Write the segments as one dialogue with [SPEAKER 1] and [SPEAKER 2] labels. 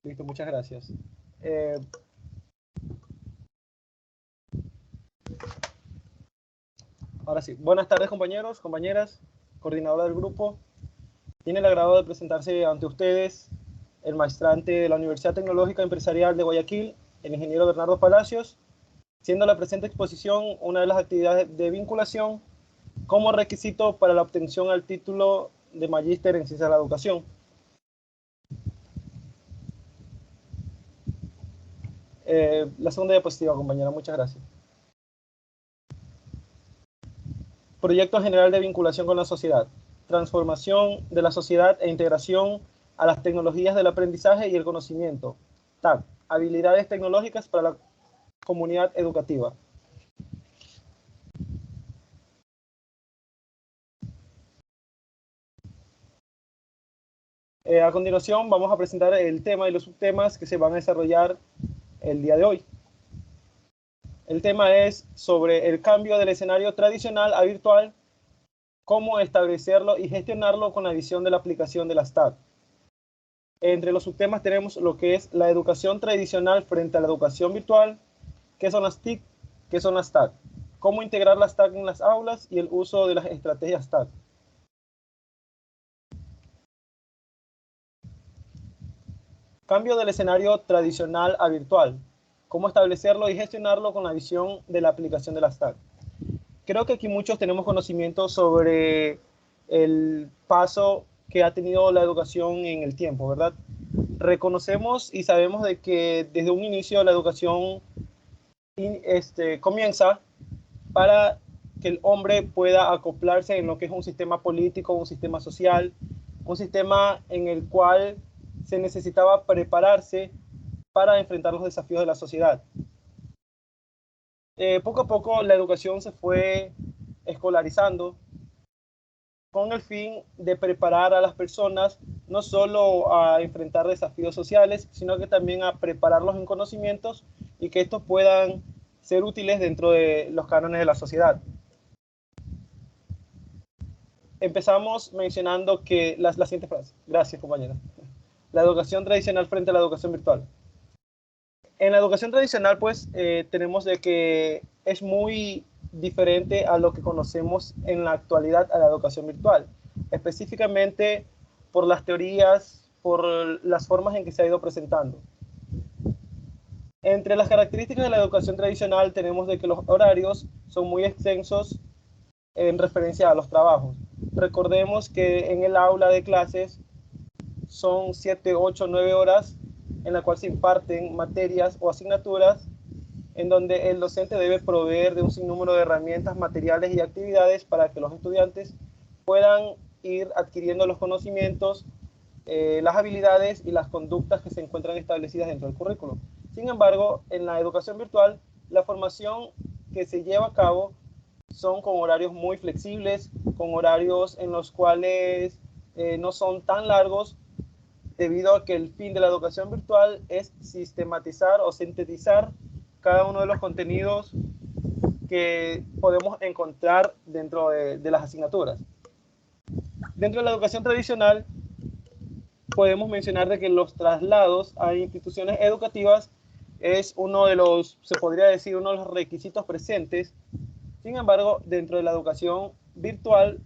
[SPEAKER 1] Listo, muchas gracias. Eh, Ahora sí, buenas tardes compañeros, compañeras, coordinadora del grupo. Tiene el agrado de presentarse ante ustedes el maestrante de la Universidad Tecnológica Empresarial de Guayaquil, el ingeniero Bernardo Palacios, siendo la presente exposición una de las actividades de vinculación como requisito para la obtención al título de Magíster en Ciencias de la Educación. La segunda diapositiva, compañera, muchas gracias. Proyecto General de Vinculación con la Sociedad. Transformación de la sociedad e integración a las tecnologías del aprendizaje y el conocimiento. TAC. Habilidades tecnológicas para la comunidad educativa. A continuación vamos a presentar el tema y los subtemas que se van a desarrollar el día de hoy. El tema es sobre el cambio del escenario tradicional a virtual, cómo establecerlo y gestionarlo con la visión de la aplicación de las TAC. Entre los subtemas tenemos lo que es la educación tradicional frente a la educación virtual, qué son las TIC, qué son las TAC, cómo integrar las TAC en las aulas y el uso de las estrategias TAC. Cambio del escenario tradicional a virtual, cómo establecerlo y gestionarlo con la visión de la aplicación de las TAC. Creo que aquí muchos tenemos conocimiento sobre el paso que ha tenido la educación en el tiempo, ¿verdad? Reconocemos y sabemos de que desde un inicio la educación comienza para que el hombre pueda acoplarse en lo que es un sistema político, un sistema social, un sistema en el cual se necesitaba prepararse para enfrentar los desafíos de la sociedad. Poco a poco la educación se fue escolarizando con el fin de preparar a las personas no solo a enfrentar desafíos sociales, sino que también a prepararlos en conocimientos y que estos puedan ser útiles dentro de los cánones de la sociedad. Empezamos mencionando que la siguiente frase. Gracias, compañera. La educación tradicional frente a la educación virtual. En la educación tradicional, pues, tenemos de que es muy diferente a lo que conocemos en la actualidad a la educación virtual, específicamente por las teorías, por las formas en que se ha ido presentando. Entre las características de la educación tradicional tenemos de que los horarios son muy extensos en referencia a los trabajos. Recordemos que en el aula de clases son 7, 8, 9 horas en la cual se imparten materias o asignaturas en donde el docente debe proveer de un sinnúmero de herramientas, materiales y actividades para que los estudiantes puedan ir adquiriendo los conocimientos, las habilidades y las conductas que se encuentran establecidas dentro del currículo. Sin embargo, en la educación virtual, la formación que se lleva a cabo son con horarios muy flexibles, con horarios en los cuales no son tan largos, debido a que el fin de la educación virtual es sistematizar o sintetizar cada uno de los contenidos que podemos encontrar dentro de las asignaturas. Dentro de la educación tradicional, podemos mencionar de que los traslados a instituciones educativas es uno de los, se podría decir, uno de los requisitos presentes. Sin embargo, dentro de la educación virtual,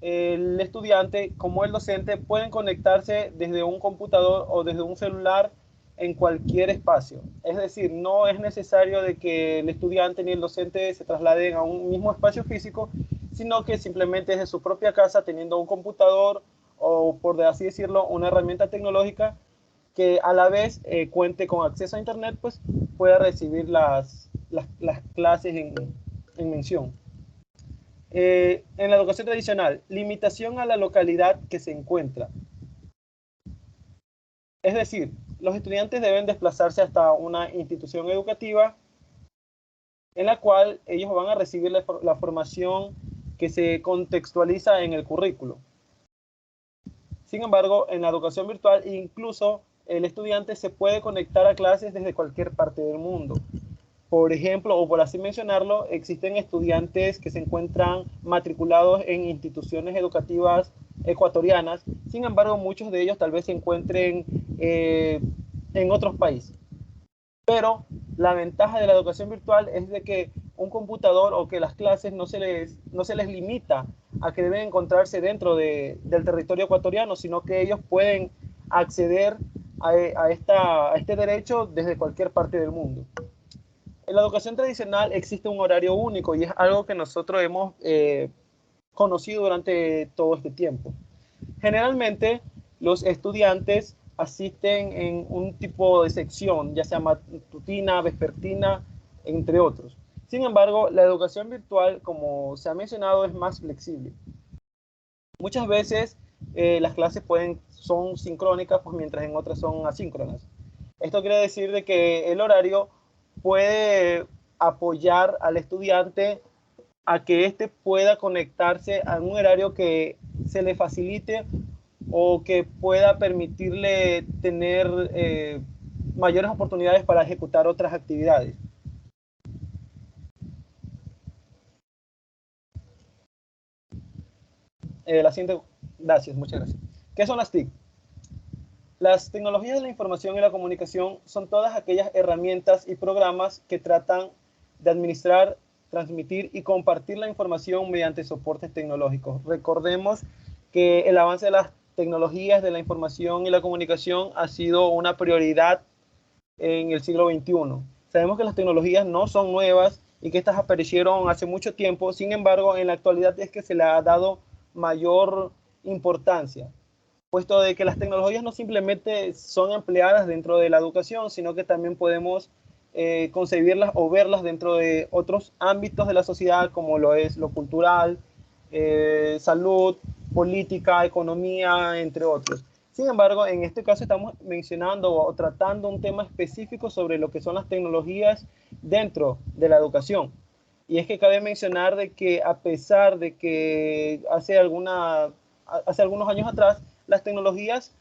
[SPEAKER 1] el estudiante como el docente pueden conectarse desde un computador o desde un celular en cualquier espacio. Es decir, no es necesario de que el estudiante ni el docente se trasladen a un mismo espacio físico, sino que simplemente desde su propia casa, teniendo un computador o, por así decirlo, una herramienta tecnológica que a la vez cuente con acceso a internet, pues pueda recibir las clases en mención. En la educación tradicional, limitación a la localidad que se encuentra. Es decir, los estudiantes deben desplazarse hasta una institución educativa en la cual ellos van a recibir la formación que se contextualiza en el currículo. Sin embargo, en la educación virtual, incluso el estudiante se puede conectar a clases desde cualquier parte del mundo. Por ejemplo, o por así mencionarlo, existen estudiantes que se encuentran matriculados en instituciones educativas ecuatorianas. Sin embargo, muchos de ellos tal vez se encuentren en otros países. Pero la ventaja de la educación virtual es de que un computador o que las clases no se les limita a que deben encontrarse dentro del territorio ecuatoriano, sino que ellos pueden acceder a este derecho desde cualquier parte del mundo. En la educación tradicional existe un horario único y es algo que nosotros hemos conocido durante todo este tiempo. Generalmente los estudiantes asisten en un tipo de sección, ya sea matutina, vespertina, entre otros. Sin embargo, la educación virtual, como se ha mencionado, es más flexible. Muchas veces las clases son sincrónicas, pues mientras en otras son asíncronas. Esto quiere decir de que el horario puede apoyar al estudiante a que éste pueda conectarse a un horario que se le facilite o que pueda permitirle tener mayores oportunidades para ejecutar otras actividades. La siguiente, gracias, muchas gracias. ¿Qué son las TIC? Las tecnologías de la información y la comunicación son todas aquellas herramientas y programas que tratan de administrar, transmitir y compartir la información mediante soportes tecnológicos. Recordemos que el avance de las tecnologías de la información y la comunicación ha sido una prioridad en el siglo XXI. Sabemos que las tecnologías no son nuevas y que estas aparecieron hace mucho tiempo, sin embargo, en la actualidad es que se le ha dado mayor importancia, puesto de que las tecnologías no simplemente son empleadas dentro de la educación, sino que también podemos concebirlas o verlas dentro de otros ámbitos de la sociedad, como lo es lo cultural, salud, política, economía, entre otros. Sin embargo, en este caso estamos mencionando o tratando un tema específico sobre lo que son las tecnologías dentro de la educación. Y es que cabe mencionar de que a pesar de que hace algunos años atrás, las tecnologías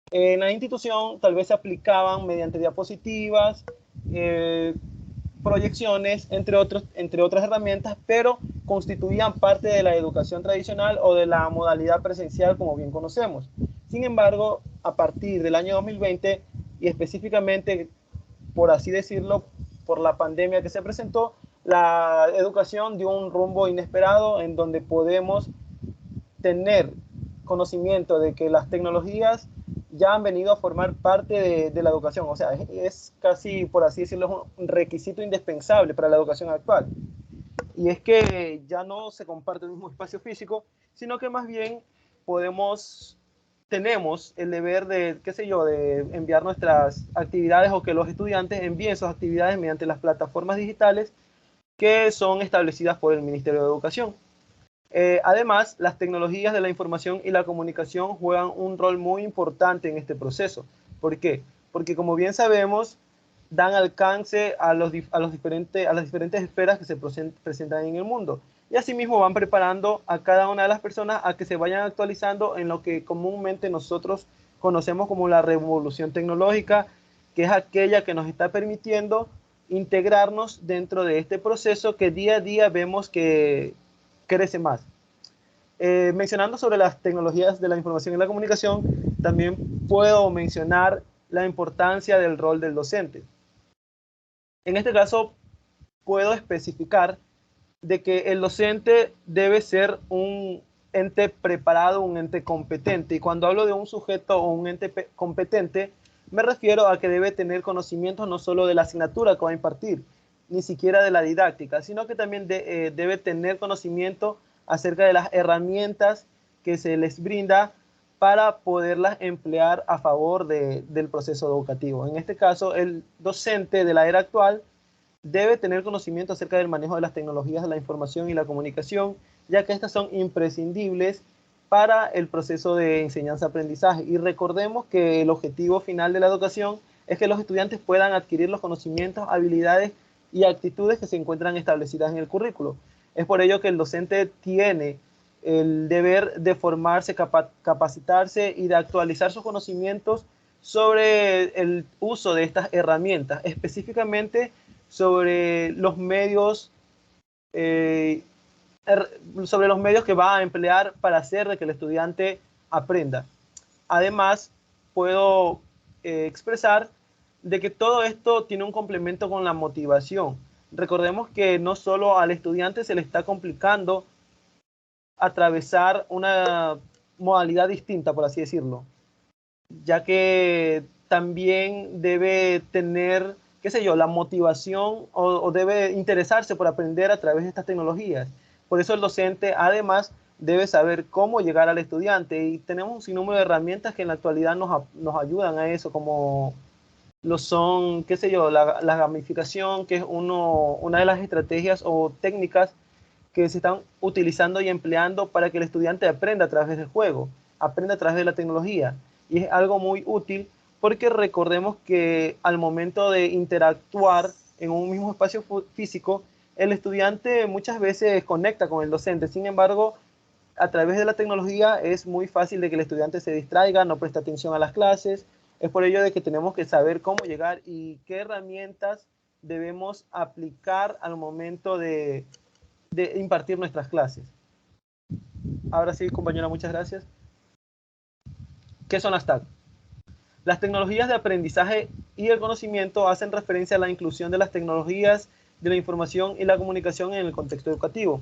[SPEAKER 1] en la institución tal vez se aplicaban mediante diapositivas, proyecciones, entre otras herramientas, pero constituían parte de la educación tradicional o de la modalidad presencial como bien conocemos. Sin embargo, a partir del año 2020 y específicamente, por así decirlo, por la pandemia que se presentó, la educación dio un rumbo inesperado en donde podemos tener conocimiento de que las tecnologías ya han venido a formar parte de la educación. O sea, es casi, por así decirlo, un requisito indispensable para la educación actual. Y es que ya no se comparte el mismo espacio físico, sino que más bien tenemos el deber de, qué sé yo, de enviar nuestras actividades o que los estudiantes envíen sus actividades mediante las plataformas digitales que son establecidas por el Ministerio de Educación. Además, las tecnologías de la información y la comunicación juegan un rol muy importante en este proceso. ¿Por qué? Porque como bien sabemos, dan alcance a las diferentes esferas que se presentan en el mundo. Y asimismo van preparando a cada una de las personas a que se vayan actualizando en lo que comúnmente nosotros conocemos como la revolución tecnológica, que es aquella que nos está permitiendo integrarnos dentro de este proceso que día a día vemos que crece más. Mencionando sobre las tecnologías de la información y la comunicación, también puedo mencionar la importancia del rol del docente. En este caso, puedo especificar de que el docente debe ser un ente preparado, un ente competente. Y cuando hablo de un sujeto o un ente competente, me refiero a que debe tener conocimientos no solo de la asignatura que va a impartir, ni siquiera de la didáctica, sino que también debe tener conocimiento acerca de las herramientas que se les brinda para poderlas emplear a favor del proceso educativo. En este caso, el docente de la era actual debe tener conocimiento acerca del manejo de las tecnologías de la información y la comunicación, ya que estas son imprescindibles para el proceso de enseñanza-aprendizaje. Y recordemos que el objetivo final de la educación es que los estudiantes puedan adquirir los conocimientos, habilidades y actitudes que se encuentran establecidas en el currículo. Es por ello que el docente tiene el deber de formarse, capacitarse y de actualizar sus conocimientos sobre el uso de estas herramientas, específicamente sobre los medios que va a emplear para hacer de que el estudiante aprenda. además, puedo expresar de que todo esto tiene un complemento con la motivación. Recordemos que no solo al estudiante se le está complicando atravesar una modalidad distinta, por así decirlo, ya que también debe tener, qué sé yo, la motivación o debe interesarse por aprender a través de estas tecnologías. Por eso el docente, además, debe saber cómo llegar al estudiante, y tenemos un sinnúmero de herramientas que en la actualidad nos ayudan a eso, como lo son, qué sé yo, la gamificación, que es una de las estrategias o técnicas que se están utilizando y empleando para que el estudiante aprenda a través del juego, aprenda a través de la tecnología. Y es algo muy útil porque recordemos que al momento de interactuar en un mismo espacio físico, el estudiante muchas veces conecta con el docente. Sin embargo, a través de la tecnología es muy fácil de que el estudiante se distraiga, no preste atención a las clases. Es por ello de que tenemos que saber cómo llegar y qué herramientas debemos aplicar al momento de impartir nuestras clases. Ahora sí, compañera, muchas gracias. ¿Qué son las TAC? Las tecnologías de aprendizaje y el conocimiento hacen referencia a la inclusión de las tecnologías de la información y la comunicación en el contexto educativo.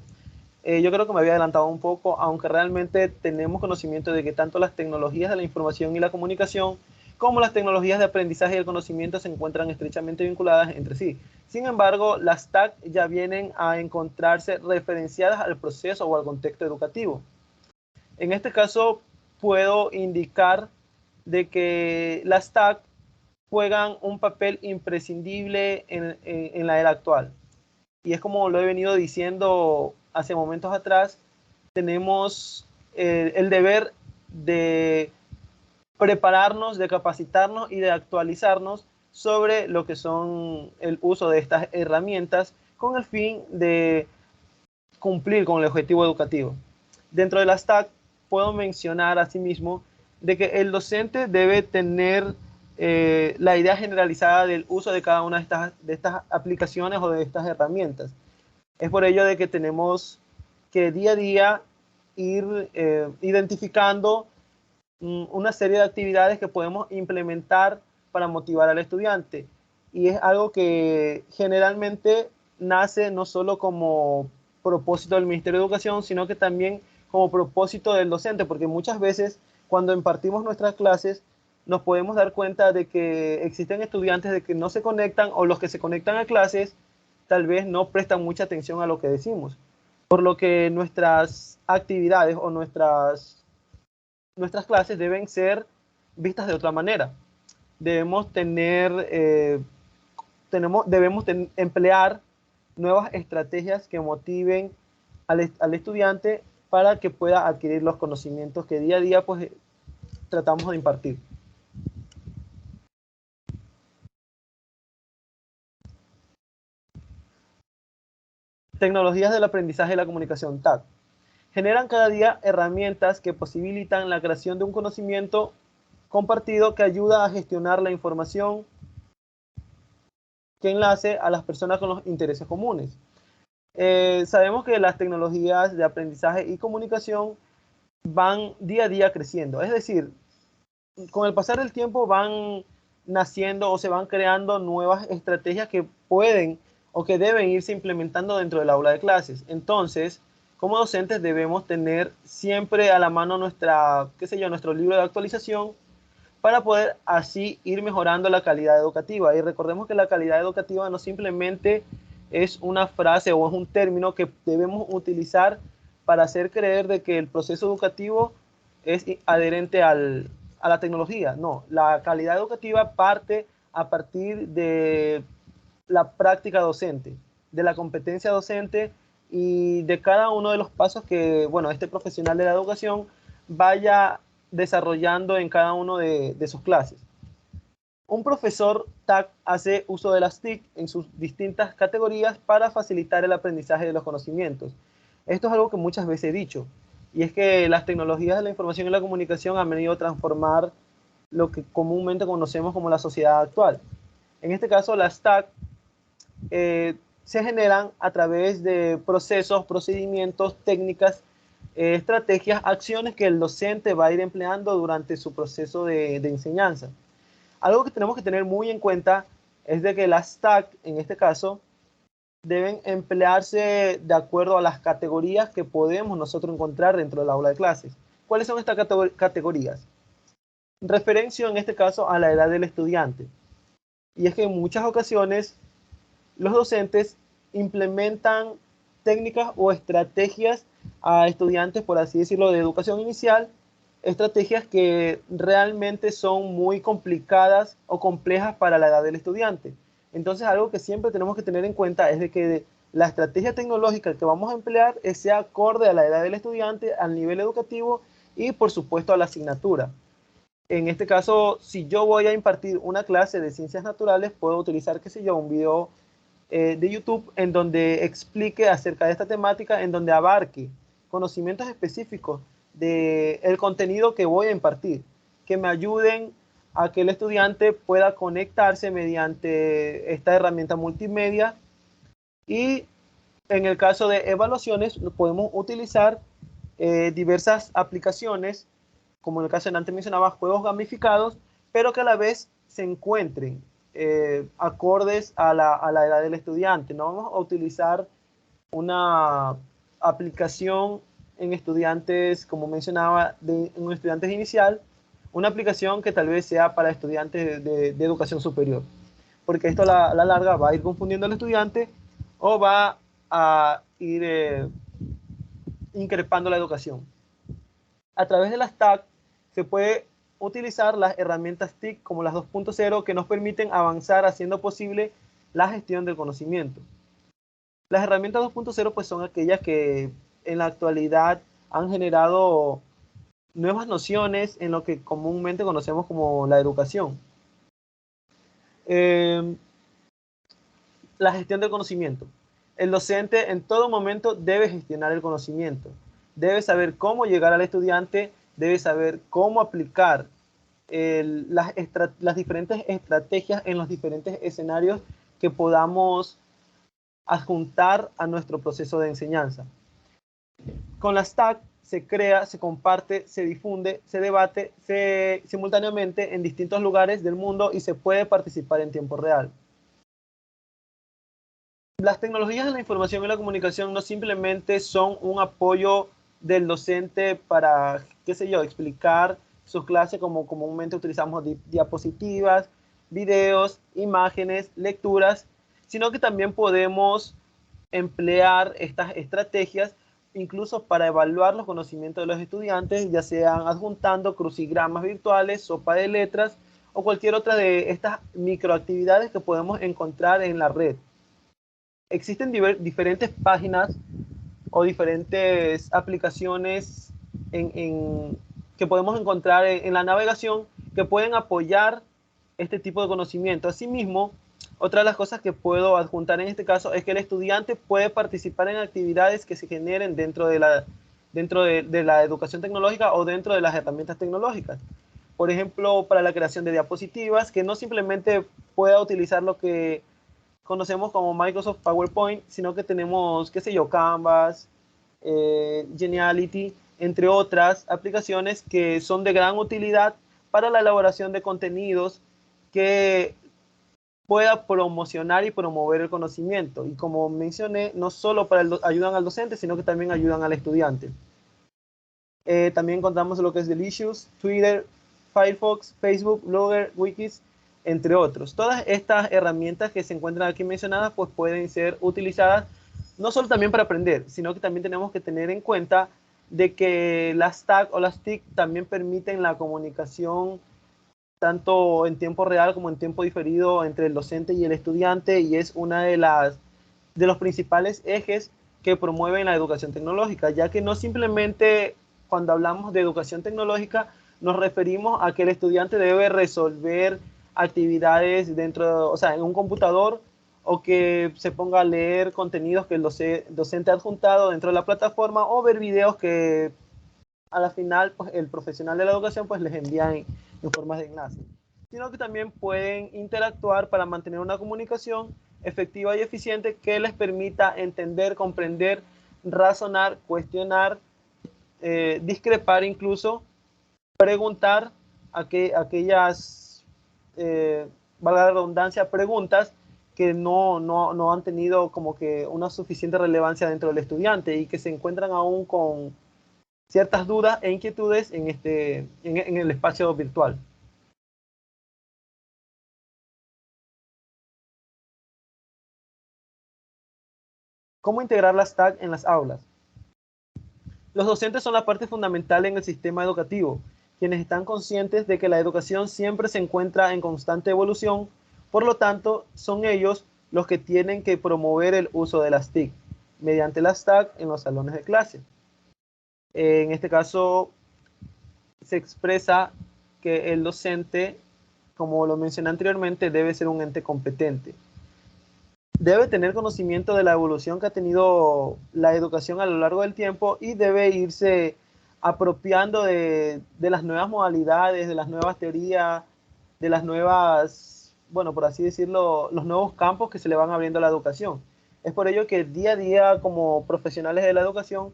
[SPEAKER 1] Yo creo que me había adelantado un poco, aunque realmente tenemos conocimiento de que tanto las tecnologías de la información y la comunicación como las tecnologías de aprendizaje y el conocimiento se encuentran estrechamente vinculadas entre sí. Sin embargo, las TAC ya vienen a encontrarse referenciadas al proceso o al contexto educativo. En este caso, puedo indicar de que las TAC juegan un papel imprescindible en la era actual. Y es como lo he venido diciendo hace momentos atrás, tenemos el deber de prepararnos, de capacitarnos y de actualizarnos sobre lo que son el uso de estas herramientas con el fin de cumplir con el objetivo educativo. Dentro de las TAC puedo mencionar asimismo de que el docente debe tener la idea generalizada del uso de cada una de estas aplicaciones o de estas herramientas. Es por ello de que tenemos que día a día ir identificando una serie de actividades que podemos implementar para motivar al estudiante. Y es algo que generalmente nace no solo como propósito del Ministerio de Educación, sino que también como propósito del docente, porque muchas veces cuando impartimos nuestras clases nos podemos dar cuenta de que existen estudiantes de que no se conectan, o los que se conectan a clases tal vez no prestan mucha atención a lo que decimos. Por lo que nuestras actividades o nuestras clases deben ser vistas de otra manera. Debemos emplear nuevas estrategias que motiven al estudiante para que pueda adquirir los conocimientos que día a día pues tratamos de impartir. Tecnologías del aprendizaje y la comunicación, TAC. Generan cada día herramientas que posibilitan la creación de un conocimiento compartido que ayuda a gestionar la información que enlace a las personas con los intereses comunes. Sabemos que las tecnologías de aprendizaje y comunicación van día a día creciendo. Es decir, con el pasar del tiempo van naciendo o se van creando nuevas estrategias que pueden o que deben irse implementando dentro del aula de clases. Entonces, como docentes debemos tener siempre a la mano nuestro libro de actualización para poder así ir mejorando la calidad educativa. Y recordemos que la calidad educativa no simplemente es una frase o es un término que debemos utilizar para hacer creer de que el proceso educativo es adherente a la tecnología. No, la calidad educativa parte a partir de la práctica docente, de la competencia docente y de cada uno de los pasos que, bueno, este profesional de la educación vaya desarrollando en cada uno de sus clases. Un profesor TAC hace uso de las TIC en sus distintas categorías para facilitar el aprendizaje de los conocimientos. Esto es algo que muchas veces he dicho, y es que las tecnologías de la información y la comunicación han venido a transformar lo que comúnmente conocemos como la sociedad actual. En este caso, las TAC se generan a través de procesos, procedimientos, técnicas estrategias, acciones que el docente va a ir empleando durante su proceso de enseñanza. Algo que tenemos que tener muy en cuenta es de que las TAC, en este caso, deben emplearse de acuerdo a las categorías que podemos nosotros encontrar dentro del aula de clases. ¿Cuáles son estas categorías? Referencio en este caso a la edad del estudiante. Y es que en muchas ocasiones los docentes implementan técnicas o estrategias a estudiantes, por así decirlo, de educación inicial, estrategias que realmente son muy complicadas o complejas para la edad del estudiante. Entonces, algo que siempre tenemos que tener en cuenta es de que la estrategia tecnológica que vamos a emplear sea acorde a la edad del estudiante, al nivel educativo y, por supuesto, a la asignatura. En este caso, si yo voy a impartir una clase de ciencias naturales, puedo utilizar, qué sé yo, un video de YouTube en donde explique acerca de esta temática, en donde abarque conocimientos específicos del contenido que voy a impartir, que me ayuden a que el estudiante pueda conectarse mediante esta herramienta multimedia. Y en el caso de evaluaciones, podemos utilizar diversas aplicaciones, como en el caso de antes mencionaba, juegos gamificados, pero que a la vez se encuentren acordes a la edad del estudiante. No vamos a utilizar una aplicación en estudiantes, como mencionaba, en un estudiante inicial, una aplicación que tal vez sea para estudiantes de educación superior, porque esto a la larga va a ir confundiendo al estudiante o va a ir increpando la educación. A través de las TAC se puede utilizar las herramientas TIC como las 2.0 que nos permiten avanzar haciendo posible la gestión del conocimiento. Las herramientas 2.0 pues son aquellas que en la actualidad han generado nuevas nociones en lo que comúnmente conocemos como la educación. La gestión del conocimiento. El docente en todo momento debe gestionar el conocimiento, debe saber cómo llegar al estudiante, debe saber cómo aplicar las diferentes estrategias en los diferentes escenarios que podamos adjuntar a nuestro proceso de enseñanza. Con las TAC se crea, se comparte, se difunde, se debate simultáneamente en distintos lugares del mundo y se puede participar en tiempo real. Las tecnologías de la información y la comunicación no simplemente son un apoyo del docente para, qué sé yo, explicar sus clases como comúnmente utilizamos diapositivas, videos, imágenes, lecturas, sino que también podemos emplear estas estrategias incluso para evaluar los conocimientos de los estudiantes, ya sean adjuntando crucigramas virtuales, sopa de letras o cualquier otra de estas microactividades que podemos encontrar en la red. Existen diferentes páginas o diferentes aplicaciones que podemos encontrar en la navegación que pueden apoyar este tipo de conocimiento. Asimismo, otra de las cosas que puedo adjuntar en este caso es que el estudiante puede participar en actividades que se generen dentro de la educación tecnológica o dentro de las herramientas tecnológicas. Por ejemplo, para la creación de diapositivas, que no simplemente pueda utilizar lo que conocemos como Microsoft PowerPoint, sino que tenemos, qué sé yo, Canvas, Geniality, entre otras aplicaciones que son de gran utilidad para la elaboración de contenidos que pueda promocionar y promover el conocimiento. Y como mencioné, no solo ayudan al docente, sino que también ayudan al estudiante. También contamos lo que es Delicious, Twitter, Firefox, Facebook, Blogger, Wikis, entre otros. Todas estas herramientas que se encuentran aquí mencionadas pues pueden ser utilizadas no solo también para aprender, sino que también tenemos que tener en cuenta de que las TAC o las TIC también permiten la comunicación tanto en tiempo real como en tiempo diferido entre el docente y el estudiante, y es una de los principales ejes que promueven la educación tecnológica, ya que no simplemente cuando hablamos de educación tecnológica nos referimos a que el estudiante debe resolver actividades dentro, o sea, en un computador, o que se ponga a leer contenidos que el docente ha adjuntado dentro de la plataforma, o ver videos que a la final pues, el profesional de la educación pues, les envía en formas de enlace, sino que también pueden interactuar para mantener una comunicación efectiva y eficiente que les permita entender, comprender, razonar, cuestionar discrepar, incluso preguntar aquellas, valga la redundancia, preguntas que no han tenido como que una suficiente relevancia dentro del estudiante y que se encuentran aún con ciertas dudas e inquietudes en el espacio virtual. ¿Cómo integrar las TAC en las aulas? Los docentes son la parte fundamental en el sistema educativo, quienes están conscientes de que la educación siempre se encuentra en constante evolución, por lo tanto, son ellos los que tienen que promover el uso de las TIC mediante las TAC en los salones de clase. En este caso, se expresa que el docente, como lo mencioné anteriormente, debe ser un ente competente. Debe tener conocimiento de la evolución que ha tenido la educación a lo largo del tiempo y debe irse apropiando de las nuevas modalidades, de las nuevas teorías, de las nuevas, bueno, por así decirlo, los nuevos campos que se le van abriendo a la educación. Es por ello que día a día, como profesionales de la educación,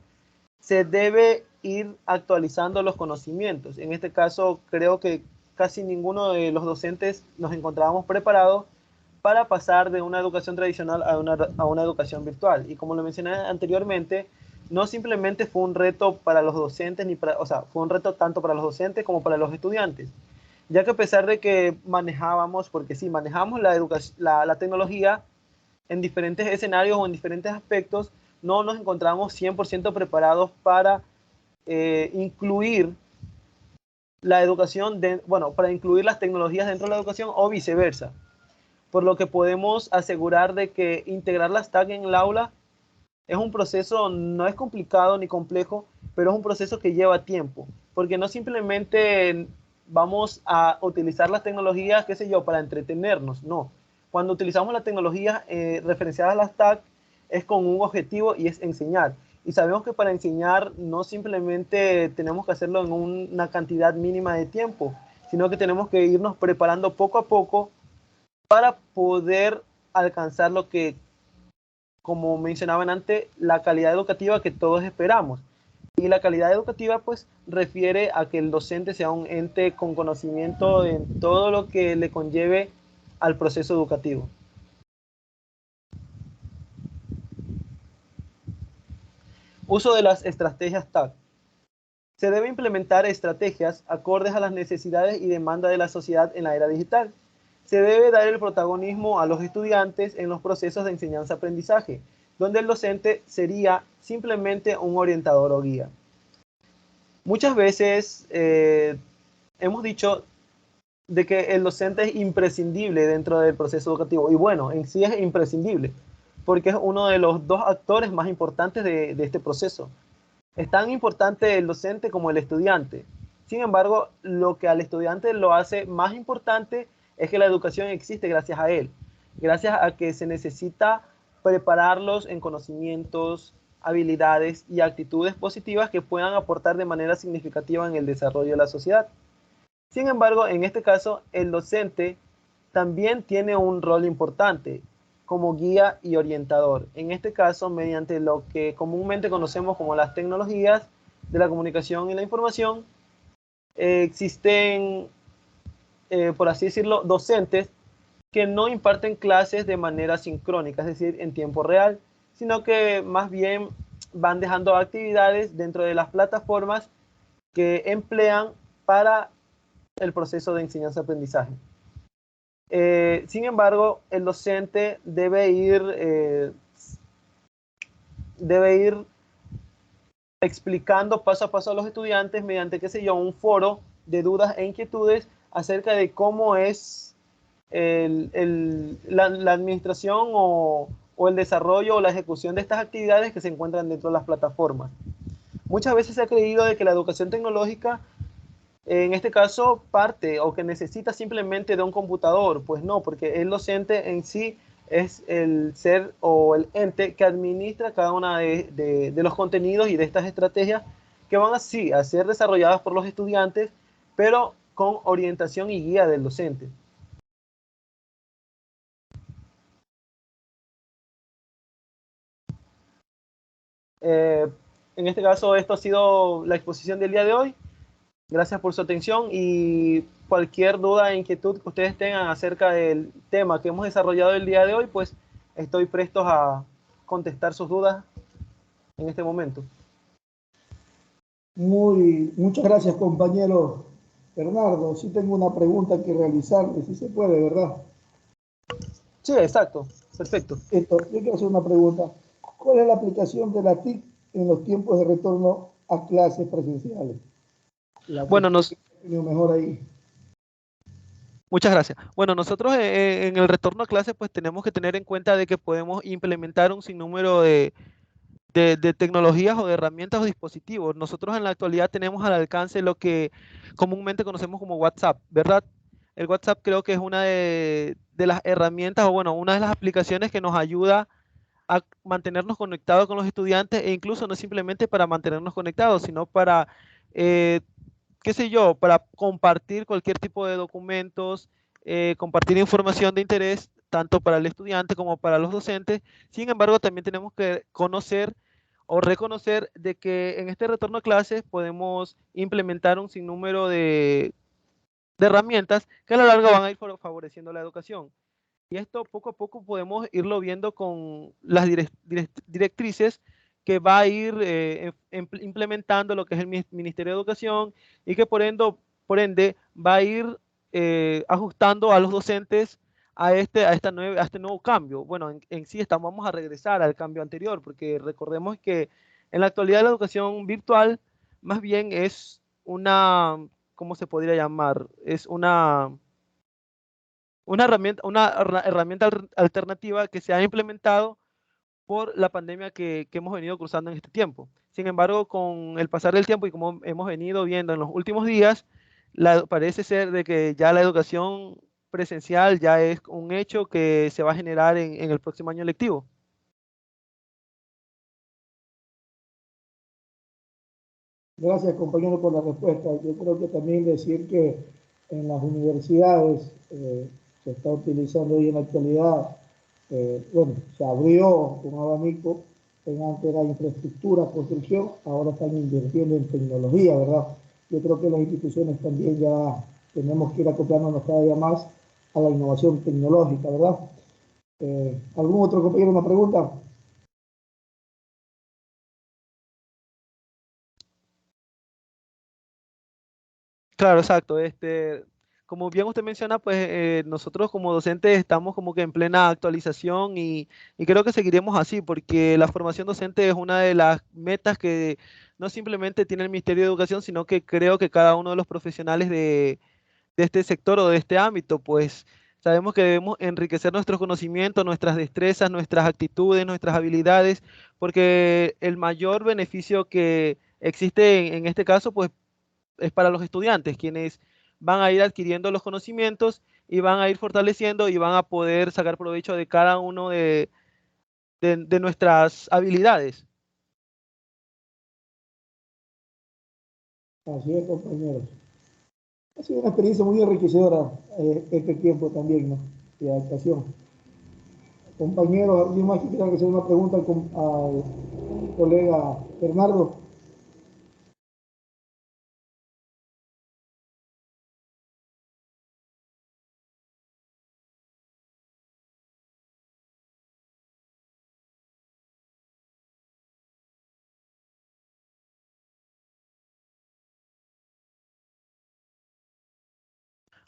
[SPEAKER 1] se debe ir actualizando los conocimientos. En este caso, creo que casi ninguno de los docentes nos encontrábamos preparados para pasar de una educación tradicional a una educación virtual. Y como lo mencioné anteriormente, no simplemente fue un reto para los docentes, o sea, fue un reto tanto para los docentes como para los estudiantes, ya que a pesar de que manejábamos, porque sí, manejamos la tecnología en diferentes escenarios o en diferentes aspectos, no nos encontramos 100% preparados para incluir la educación, bueno, para incluir las tecnologías dentro de la educación o viceversa. Por lo que podemos asegurar de que integrar las TAC en el aula es un proceso, no es complicado ni complejo, pero es un proceso que lleva tiempo, porque no simplemente vamos a utilizar las tecnologías, qué sé yo, para entretenernos, no. Cuando utilizamos las tecnologías referenciadas a las TAC es con un objetivo y es enseñar. Y sabemos que para enseñar no simplemente tenemos que hacerlo en una cantidad mínima de tiempo, sino que tenemos que irnos preparando poco a poco para poder alcanzar lo que, como mencionaban antes, la calidad educativa que todos esperamos. Y la calidad educativa pues refiere a que el docente sea un ente con conocimiento en todo lo que le conlleve al proceso educativo. Uso de las estrategias TAC. Se debe implementar estrategias acordes a las necesidades y demandas de la sociedad en la era digital. Se debe dar el protagonismo a los estudiantes en los procesos de enseñanza-aprendizaje, donde el docente sería simplemente un orientador o guía. Muchas veces hemos dicho de que el docente es imprescindible dentro del proceso educativo. Y bueno, en sí es imprescindible, porque es uno de los dos actores más importantes de este proceso. Es tan importante el docente como el estudiante. Sin embargo, lo que al estudiante lo hace más importante es que la educación existe gracias a él, gracias a que se necesita prepararlos en conocimientos, habilidades y actitudes positivas que puedan aportar de manera significativa en el desarrollo de la sociedad. Sin embargo, en este caso, el docente también tiene un rol importante como guía y orientador. En este caso, mediante lo que comúnmente conocemos como las tecnologías de la comunicación y la información, existen, por así decirlo, docentes que no imparten clases de manera sincrónica, es decir, en tiempo real, sino que más bien van dejando actividades dentro de las plataformas que emplean para el proceso de enseñanza-aprendizaje. Sin embargo, el docente debe ir explicando paso a paso a los estudiantes mediante, qué sé yo, un foro de dudas e inquietudes acerca de cómo es la administración o el desarrollo o la ejecución de estas actividades que se encuentran dentro de las plataformas. Muchas veces se ha creído de que la educación tecnológica en este caso parte o que necesita simplemente de un computador. Pues no, porque el docente en sí es el ser o el ente que administra cada una de los contenidos y de estas estrategias que van así a ser desarrolladas por los estudiantes, pero con orientación y guía del docente. en este caso, esto ha sido la exposición del día de hoy. Gracias por su atención y cualquier duda e inquietud que ustedes tengan acerca del tema que hemos desarrollado el día de hoy, pues estoy presto a contestar sus dudas en este momento.
[SPEAKER 2] Muchas gracias, compañero Bernardo. Sí tengo una pregunta que realizarle, si se puede, ¿verdad?
[SPEAKER 1] Sí, exacto. Perfecto.
[SPEAKER 2] Yo quiero hacer una pregunta. ¿Cuál es la aplicación de la TIC en los tiempos de retorno a clases presenciales? La que
[SPEAKER 1] Bueno,
[SPEAKER 2] usted tiene mejor ahí.
[SPEAKER 1] muchas gracias. Bueno, nosotros en el retorno a clases pues tenemos que tener en cuenta de que podemos implementar un sinnúmero de tecnologías o de herramientas o dispositivos. Nosotros en la actualidad tenemos al alcance lo que comúnmente conocemos como WhatsApp, ¿verdad? El WhatsApp creo que es una de las herramientas o bueno, una de las aplicaciones que nos ayuda a mantenernos conectados con los estudiantes e incluso no simplemente para mantenernos conectados, sino para, qué sé yo, para compartir cualquier tipo de documentos, compartir información de interés tanto para el estudiante como para los docentes. Sin embargo, también tenemos que conocer o reconocer de que en este retorno a clases podemos implementar un sinnúmero de herramientas que a la larga van a ir favoreciendo la educación. Y esto poco a poco podemos irlo viendo con las directrices que va a ir implementando lo que es el Ministerio de Educación y que por ende va a ir ajustando a los docentes a este nuevo cambio. Bueno, en sí vamos a regresar al cambio anterior, porque recordemos que en la actualidad la educación virtual más bien es una, ¿cómo se podría llamar? Es una herramienta alternativa que se ha implementado por la pandemia que hemos venido cruzando en este tiempo. Sin embargo, con el pasar del tiempo y como hemos venido viendo en los últimos días, parece ser de que ya la educación presencial ya es un hecho que se va a generar en el próximo año lectivo.
[SPEAKER 2] Gracias, compañero, por la respuesta. Yo creo que también decir que en las universidades se está utilizando hoy en la actualidad, bueno, se abrió un abanico, en antes era infraestructura, construcción, ahora están invirtiendo en tecnología, ¿verdad? Yo creo que las instituciones también ya tenemos que ir acoplándonos cada día más a la innovación tecnológica, ¿verdad? ¿Algún otro compañero una pregunta?
[SPEAKER 1] Claro, exacto. Como bien usted menciona, pues nosotros como docentes estamos como que en plena actualización y creo que seguiremos así, porque la formación docente es una de las metas que no simplemente tiene el Ministerio de Educación, sino que creo que cada uno de los profesionales de este sector o de este ámbito, pues sabemos que debemos enriquecer nuestros conocimientos, nuestras destrezas, nuestras actitudes, nuestras habilidades, porque el mayor beneficio que existe en este caso, pues es para los estudiantes, quienes van a ir adquiriendo los conocimientos y van a ir fortaleciendo y van a poder sacar provecho de cada uno de nuestras habilidades.
[SPEAKER 2] Así es, compañeros. Ha sido una experiencia muy enriquecedora este tiempo también, ¿no? De adaptación. Compañeros, ¿alguien más que quiera hacer una pregunta al colega Bernardo?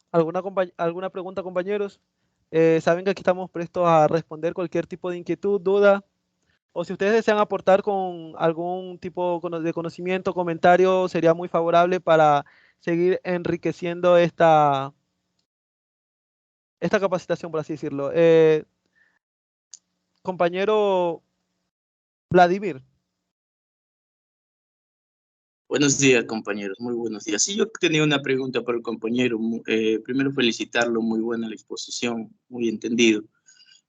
[SPEAKER 1] ¿Alguna pregunta, compañeros? Saben que aquí estamos prestos a responder cualquier tipo de inquietud, duda, o si ustedes desean aportar con algún tipo de conocimiento, comentario, sería muy favorable para seguir enriqueciendo esta capacitación, por así decirlo. Compañero Vladimir.
[SPEAKER 3] Buenos días, compañeros, muy buenos días. Sí, yo tenía una pregunta para el compañero. Primero felicitarlo, muy buena la exposición, muy entendido.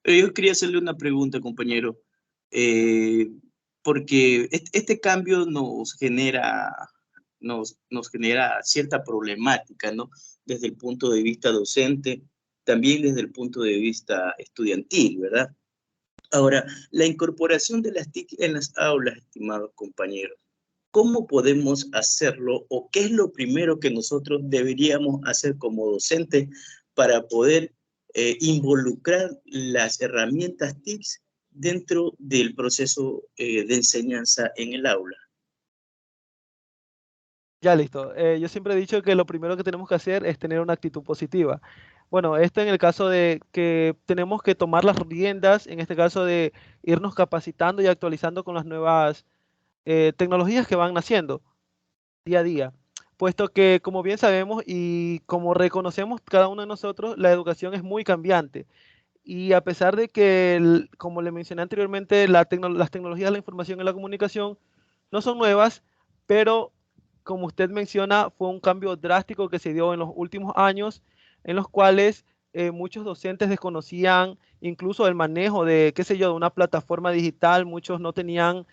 [SPEAKER 3] Pero yo quería hacerle una pregunta, compañero, eh, porque este cambio nos genera cierta problemática, ¿no? Desde el punto de vista docente, también desde el punto de vista estudiantil, ¿verdad? Ahora, la incorporación de las TIC en las aulas, estimados compañeros, ¿cómo podemos hacerlo o qué es lo primero que nosotros deberíamos hacer como docentes para poder involucrar las herramientas TICS dentro del proceso de enseñanza en el aula?
[SPEAKER 1] Ya listo. Yo siempre he dicho que lo primero que tenemos que hacer es tener una actitud positiva. Bueno, esto en el caso de que tenemos que tomar las riendas, en este caso de irnos capacitando y actualizando con las nuevas tecnologías que van naciendo día a día. Puesto que, como bien sabemos y como reconocemos cada uno de nosotros, la educación es muy cambiante. Y a pesar de que, como le mencioné anteriormente, las tecnologías de la información y la comunicación no son nuevas, pero como usted menciona, fue un cambio drástico que se dio en los últimos años, en los cuales muchos docentes desconocían incluso el manejo de, qué sé yo, de una plataforma digital, muchos no tenían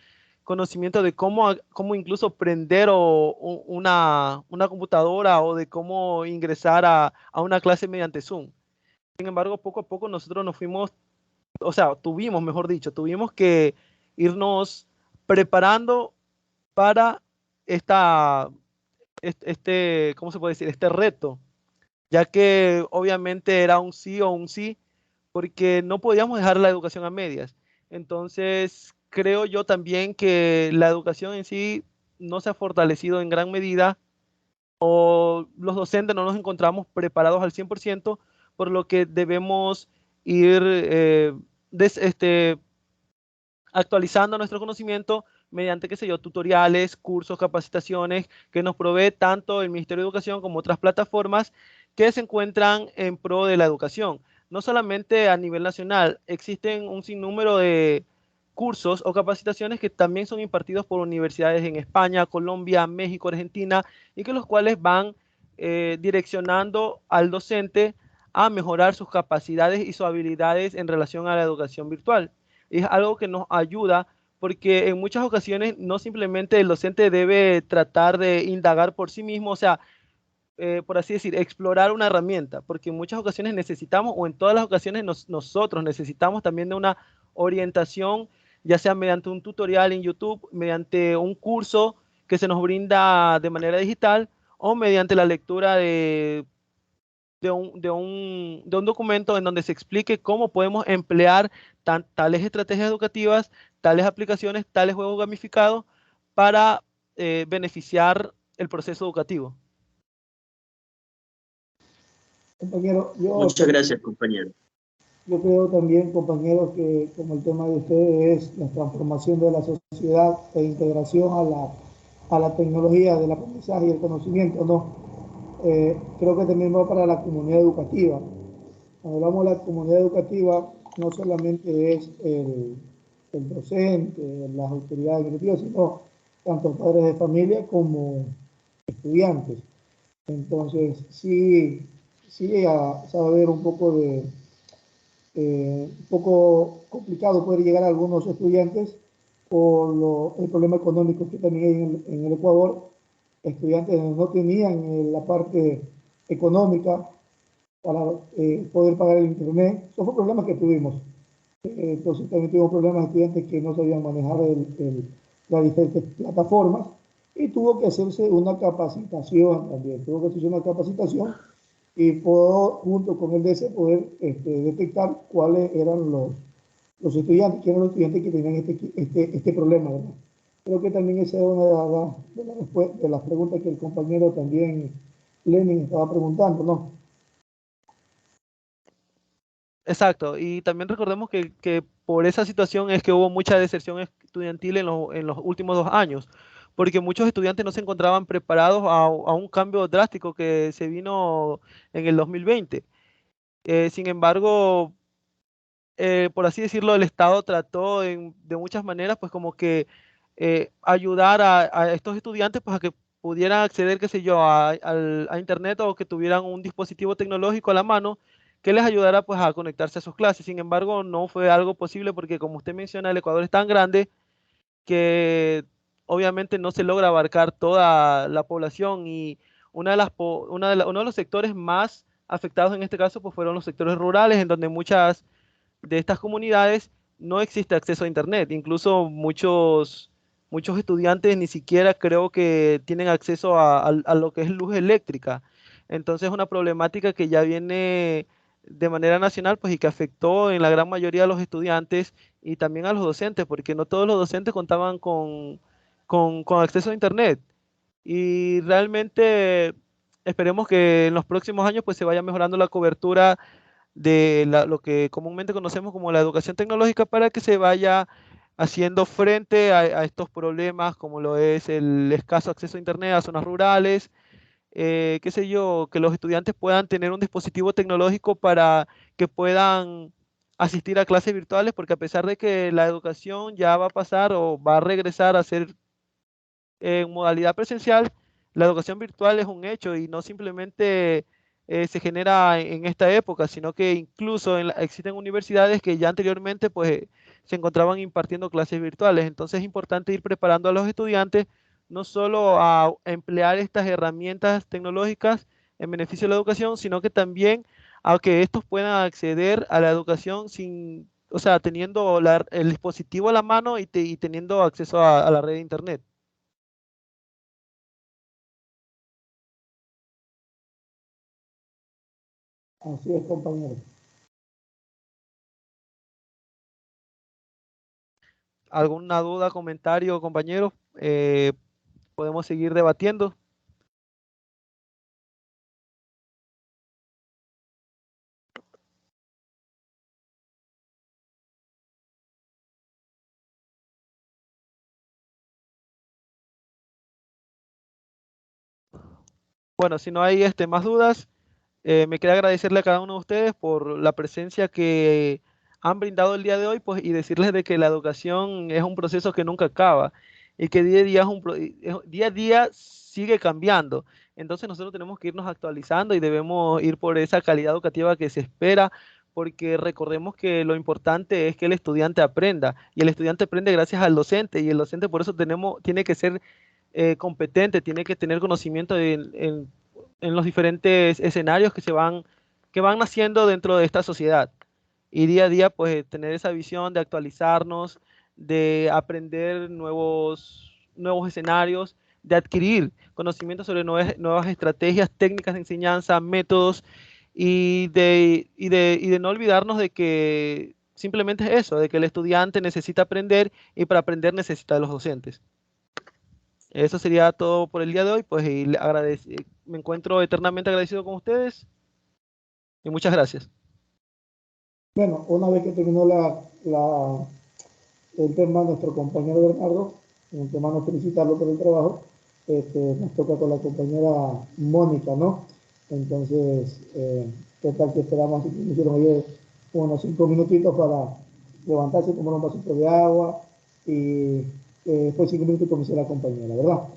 [SPEAKER 1] conocimiento de cómo incluso prender una computadora o de cómo ingresar a una clase mediante Zoom. Sin embargo, poco a poco nosotros nos fuimos, o sea, tuvimos que irnos preparando para esta, ¿cómo se puede decir? Este reto, ya que obviamente era un sí o un sí, porque no podíamos dejar la educación a medias. Entonces, creo yo también que la educación en sí no se ha fortalecido en gran medida, o los docentes no nos encontramos preparados al 100%, por lo que debemos ir actualizando nuestro conocimiento mediante, qué sé yo, tutoriales, cursos, capacitaciones que nos provee tanto el Ministerio de Educación como otras plataformas que se encuentran en pro de la educación. No solamente a nivel nacional, existen un sinnúmero de cursos o capacitaciones que también son impartidos por universidades en España, Colombia, México, Argentina, y que los cuales van direccionando al docente a mejorar sus capacidades y sus habilidades en relación a la educación virtual. Es algo que nos ayuda porque en muchas ocasiones no simplemente el docente debe tratar de indagar por sí mismo, o sea, por así decir, explorar una herramienta, porque en muchas ocasiones necesitamos, o en todas las ocasiones nosotros necesitamos también de una orientación, ya sea mediante un tutorial en YouTube, mediante un curso que se nos brinda de manera digital, o mediante la lectura de un documento en donde se explique cómo podemos emplear tales estrategias educativas, tales aplicaciones, tales juegos gamificados para beneficiar el proceso educativo.
[SPEAKER 2] Compañero,
[SPEAKER 3] Muchas gracias, compañero.
[SPEAKER 2] yo creo también, compañeros, que como el tema de ustedes es la transformación de la sociedad e integración a la tecnología del aprendizaje y el conocimiento, ¿no? Creo que también va para la comunidad educativa. Cuando hablamos de la comunidad educativa, no solamente es el docente, las autoridades educativas, sino tanto padres de familia como estudiantes. Entonces, sí llega a haber un poco complicado poder llegar a algunos estudiantes por el problema económico que también hay en el Ecuador. Estudiantes no tenían la parte económica para poder pagar el internet. Esos fueron problemas que tuvimos. Entonces también tuvimos problemas de estudiantes que no sabían manejar las diferentes plataformas y tuvo que hacerse una capacitación también. Tuvo que hacerse una capacitación y puedo, junto con el DC, poder detectar cuáles eran los estudiantes, quiénes eran los estudiantes que tenían este problema, ¿verdad? Creo que también esa es una de las preguntas que el compañero también, Lenin, estaba preguntando, ¿no?
[SPEAKER 1] Exacto, y también recordemos que por esa situación es que hubo mucha deserción estudiantil en los últimos 2 años, porque muchos estudiantes no se encontraban preparados a un cambio drástico que se vino en el 2020. Sin embargo, por así decirlo, el Estado trató de muchas maneras, pues como que ayudar a estos estudiantes pues a que pudieran acceder, qué sé yo, a Internet, o que tuvieran un dispositivo tecnológico a la mano que les ayudara pues a conectarse a sus clases. Sin embargo, no fue algo posible porque, como usted menciona, el Ecuador es tan grande que obviamente no se logra abarcar toda la población, y uno de los sectores más afectados en este caso pues fueron los sectores rurales, en donde muchas de estas comunidades no existe acceso a internet. Incluso muchos estudiantes ni siquiera creo que tienen acceso a lo que es luz eléctrica. Entonces es una problemática que ya viene de manera nacional, pues, y que afectó en la gran mayoría de los estudiantes y también a los docentes, porque no todos los docentes contaban con acceso a Internet. Y realmente esperemos que en los próximos años pues se vaya mejorando la cobertura de lo que comúnmente conocemos como la educación tecnológica para que se vaya haciendo frente a estos problemas como lo es el escaso acceso a Internet a zonas rurales, qué sé yo, que los estudiantes puedan tener un dispositivo tecnológico para que puedan asistir a clases virtuales, porque a pesar de que la educación ya va a pasar o va a regresar a ser en modalidad presencial, la educación virtual es un hecho y no simplemente se genera en esta época, sino que incluso existen universidades que ya anteriormente pues se encontraban impartiendo clases virtuales. Entonces es importante ir preparando a los estudiantes no solo a emplear estas herramientas tecnológicas en beneficio de la educación, sino que también a que estos puedan acceder a la educación sin, o sea, teniendo el dispositivo a la mano y teniendo acceso a la red de Internet.
[SPEAKER 2] Así es, compañero.
[SPEAKER 1] ¿Alguna duda, comentario, compañeros? Podemos seguir debatiendo. Bueno, si no hay más dudas, me queda agradecerle a cada uno de ustedes por la presencia que han brindado el día de hoy, pues, y decirles de que la educación es un proceso que nunca acaba y que día a día, día a día sigue cambiando. Entonces nosotros tenemos que irnos actualizando y debemos ir por esa calidad educativa que se espera, porque recordemos que lo importante es que el estudiante aprenda y el estudiante aprende gracias al docente y el docente por eso tiene que ser competente, tiene que tener conocimiento en los diferentes escenarios que van naciendo dentro de esta sociedad. Y día a día, pues, tener esa visión de actualizarnos, de aprender nuevos escenarios, de adquirir conocimientos sobre nuevas estrategias, técnicas de enseñanza, métodos, y de no olvidarnos de que simplemente es eso, de que el estudiante necesita aprender y para aprender necesita de los docentes. Eso sería todo por el día de hoy, pues, y me encuentro eternamente agradecido con ustedes y muchas gracias.
[SPEAKER 2] Bueno, una vez que terminó el tema, nuestro compañero Bernardo, el tema no felicitarlo por el trabajo, nos toca con la compañera Mónica, ¿no? Entonces, ¿qué tal que esperamos? Me hicieron ayer unos 5 minutitos para levantarse, tomar un vasito de agua y después 5 minutos comienza la compañera, ¿verdad?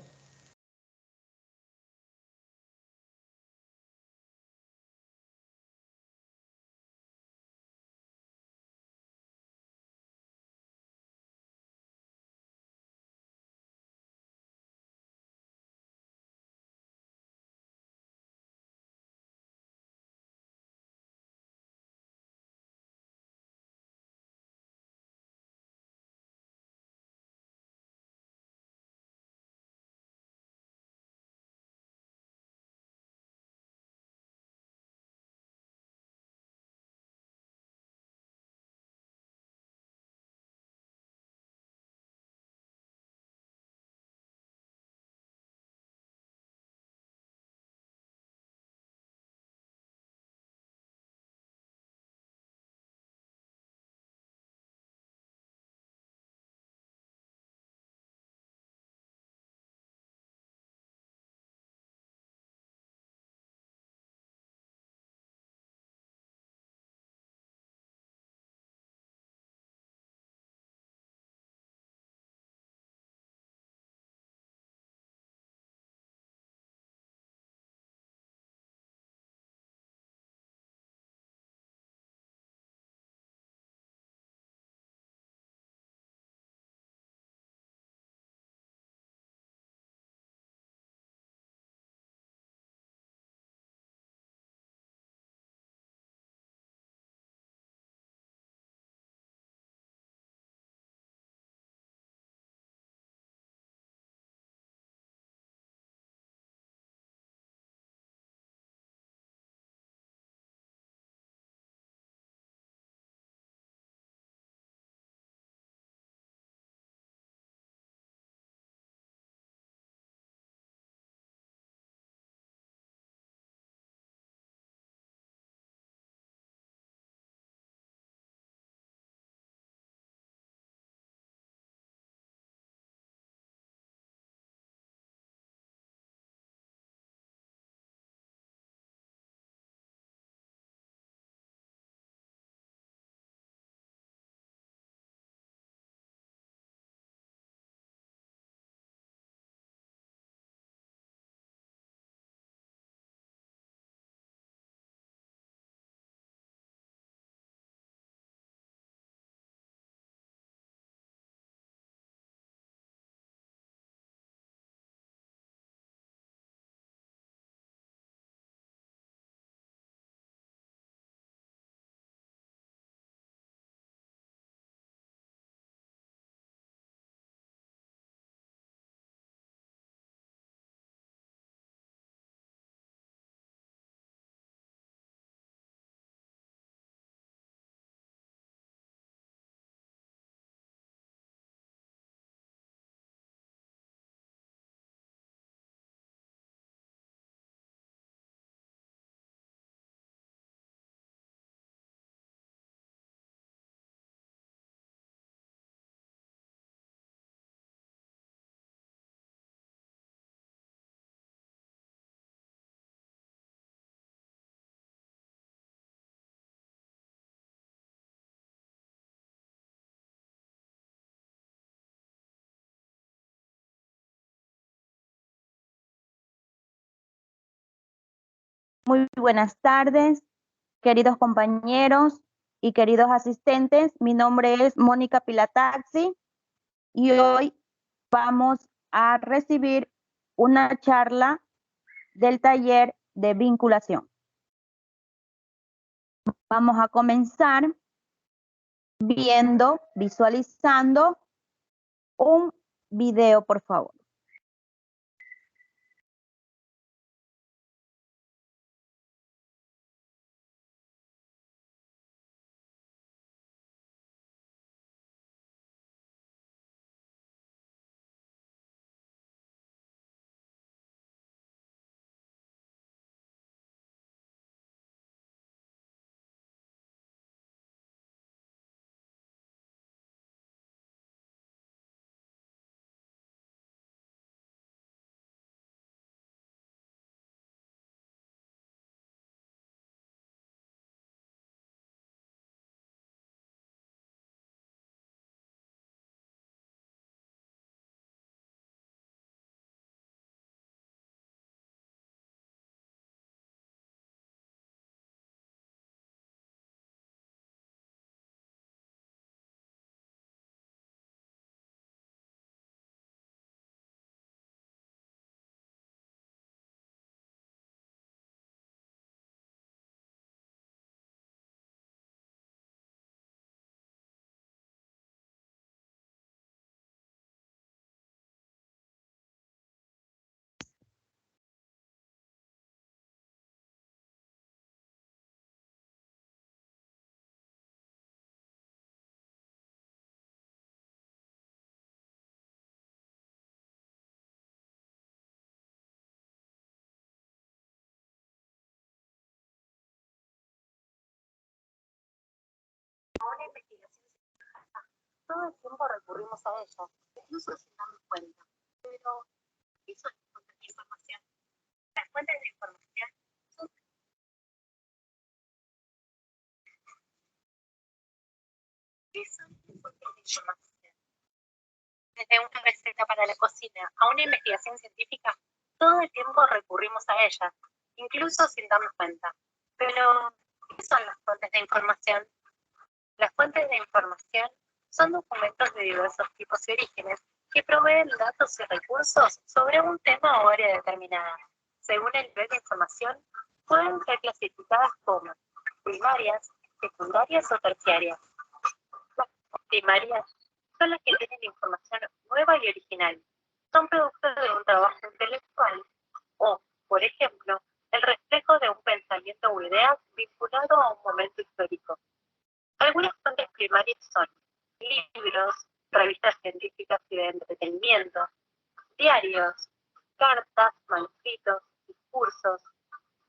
[SPEAKER 4] Muy buenas tardes, queridos compañeros y queridos asistentes. Mi nombre es Mónica Pilataxi y hoy vamos a recibir una charla del taller de vinculación. Vamos a comenzar visualizando un video, por favor.
[SPEAKER 5] Una investigación científica, todo el tiempo recurrimos a ella, incluso sin darnos cuenta. Pero, ¿qué son las fuentes de información? Las fuentes de información son ¿qué son las fuentes de información? Desde una receta para la cocina a una investigación científica, todo el tiempo recurrimos a ella, incluso sin darnos cuenta. Pero, ¿qué son las fuentes de información? Las fuentes de información son documentos de diversos tipos y orígenes que proveen datos y recursos sobre un tema o área determinada. Según el nivel de información, pueden ser clasificadas como primarias, secundarias o terciarias. Las primarias son las que tienen información nueva y original. Son producto de un trabajo intelectual o, por ejemplo, el reflejo de un pensamiento o idea vinculado a un momento histórico. Algunas fuentes primarias son libros, revistas científicas y de entretenimiento, diarios, cartas, manuscritos, discursos,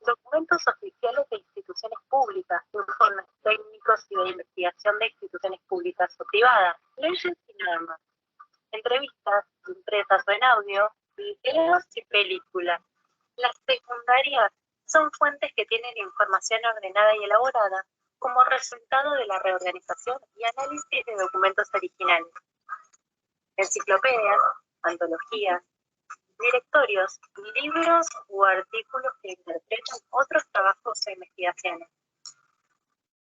[SPEAKER 5] documentos oficiales de instituciones públicas, informes técnicos y de investigación de instituciones públicas o privadas, leyes y normas, entrevistas impresas o en audio, videos y películas. Las secundarias son fuentes que tienen información ordenada y elaborada como resultado de la reorganización y análisis de documentos originales. Enciclopedias, antologías, directorios, libros u artículos que interpretan otros trabajos o investigaciones.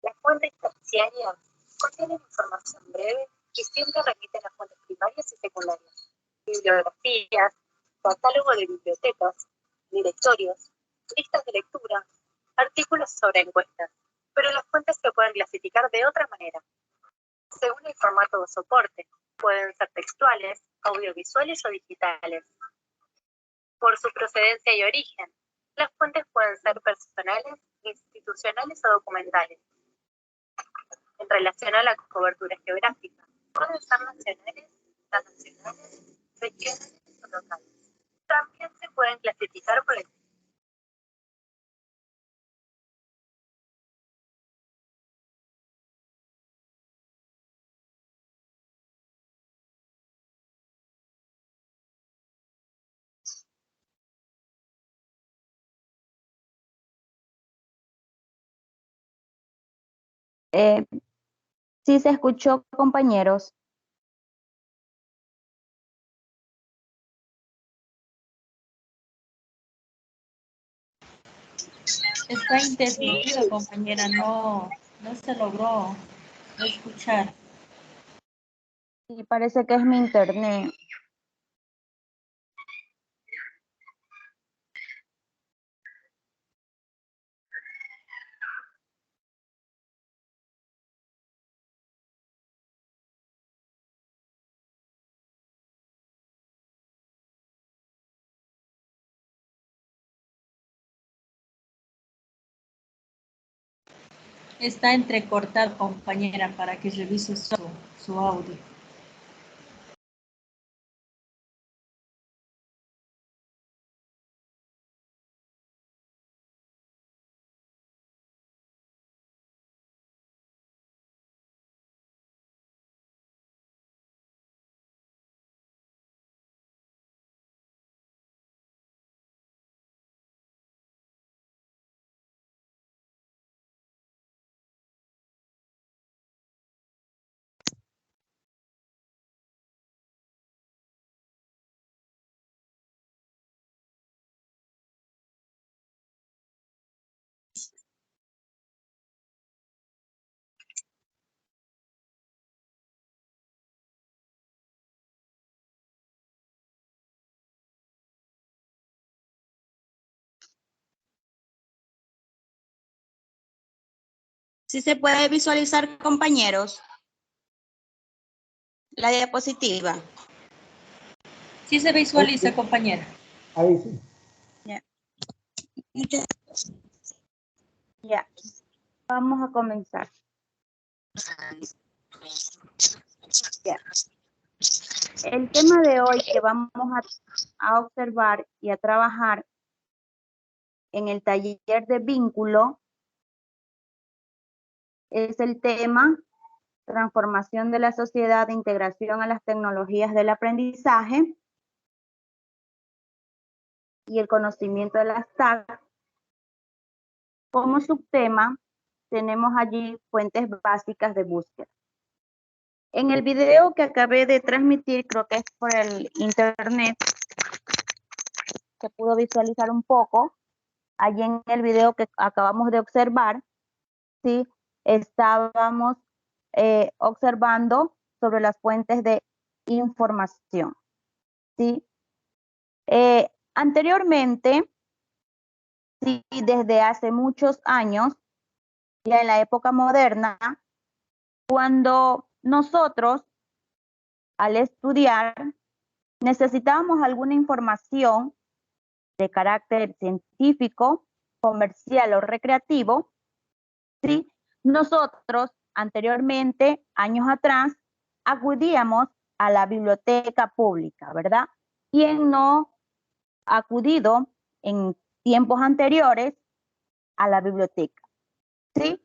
[SPEAKER 5] Las fuentes terciarias contienen información breve y siempre remiten a fuentes primarias y secundarias. Bibliografías, catálogo de bibliotecas, directorios, listas de lectura, artículos sobre encuestas. Pero las fuentes se pueden clasificar de otra manera. Según el formato o soporte, pueden ser textuales, audiovisuales o digitales. Por su procedencia y origen, las fuentes pueden ser personales, institucionales o documentales. En relación a la cobertura geográfica, pueden ser nacionales, transnacionales, regionales o locales. También se pueden clasificar por el
[SPEAKER 4] ¿Sí se escuchó, compañeros?
[SPEAKER 6] Está interrumpido, compañera, no se logró escuchar.
[SPEAKER 4] Sí, parece que es mi internet.
[SPEAKER 6] Está entrecortado, compañera, para que revise su audio.
[SPEAKER 4] ¿Sí se puede visualizar, compañeros, la diapositiva?
[SPEAKER 6] Sí se visualiza, compañera.
[SPEAKER 2] Ahí sí.
[SPEAKER 4] Ya. Ya. Vamos a comenzar. Ya. El tema de hoy que vamos a observar y a trabajar en el taller de vínculo es el tema transformación de la sociedad de integración a las tecnologías del aprendizaje y el conocimiento de las TAC. Como subtema tenemos allí fuentes básicas de búsqueda. En el video que acabé de transmitir, creo que es por el internet, se pudo visualizar un poco. Allí en el video que acabamos de observar, ¿sí? Estábamos observando sobre las fuentes de información, ¿sí? Anteriormente, sí, desde hace muchos años, ya en la época moderna, cuando nosotros, al estudiar, necesitábamos alguna información de carácter científico, comercial o recreativo, ¿sí? Nosotros anteriormente, años atrás, acudíamos a la biblioteca pública, ¿verdad? ¿Quién no ha acudido en tiempos anteriores a la biblioteca? ¿Sí?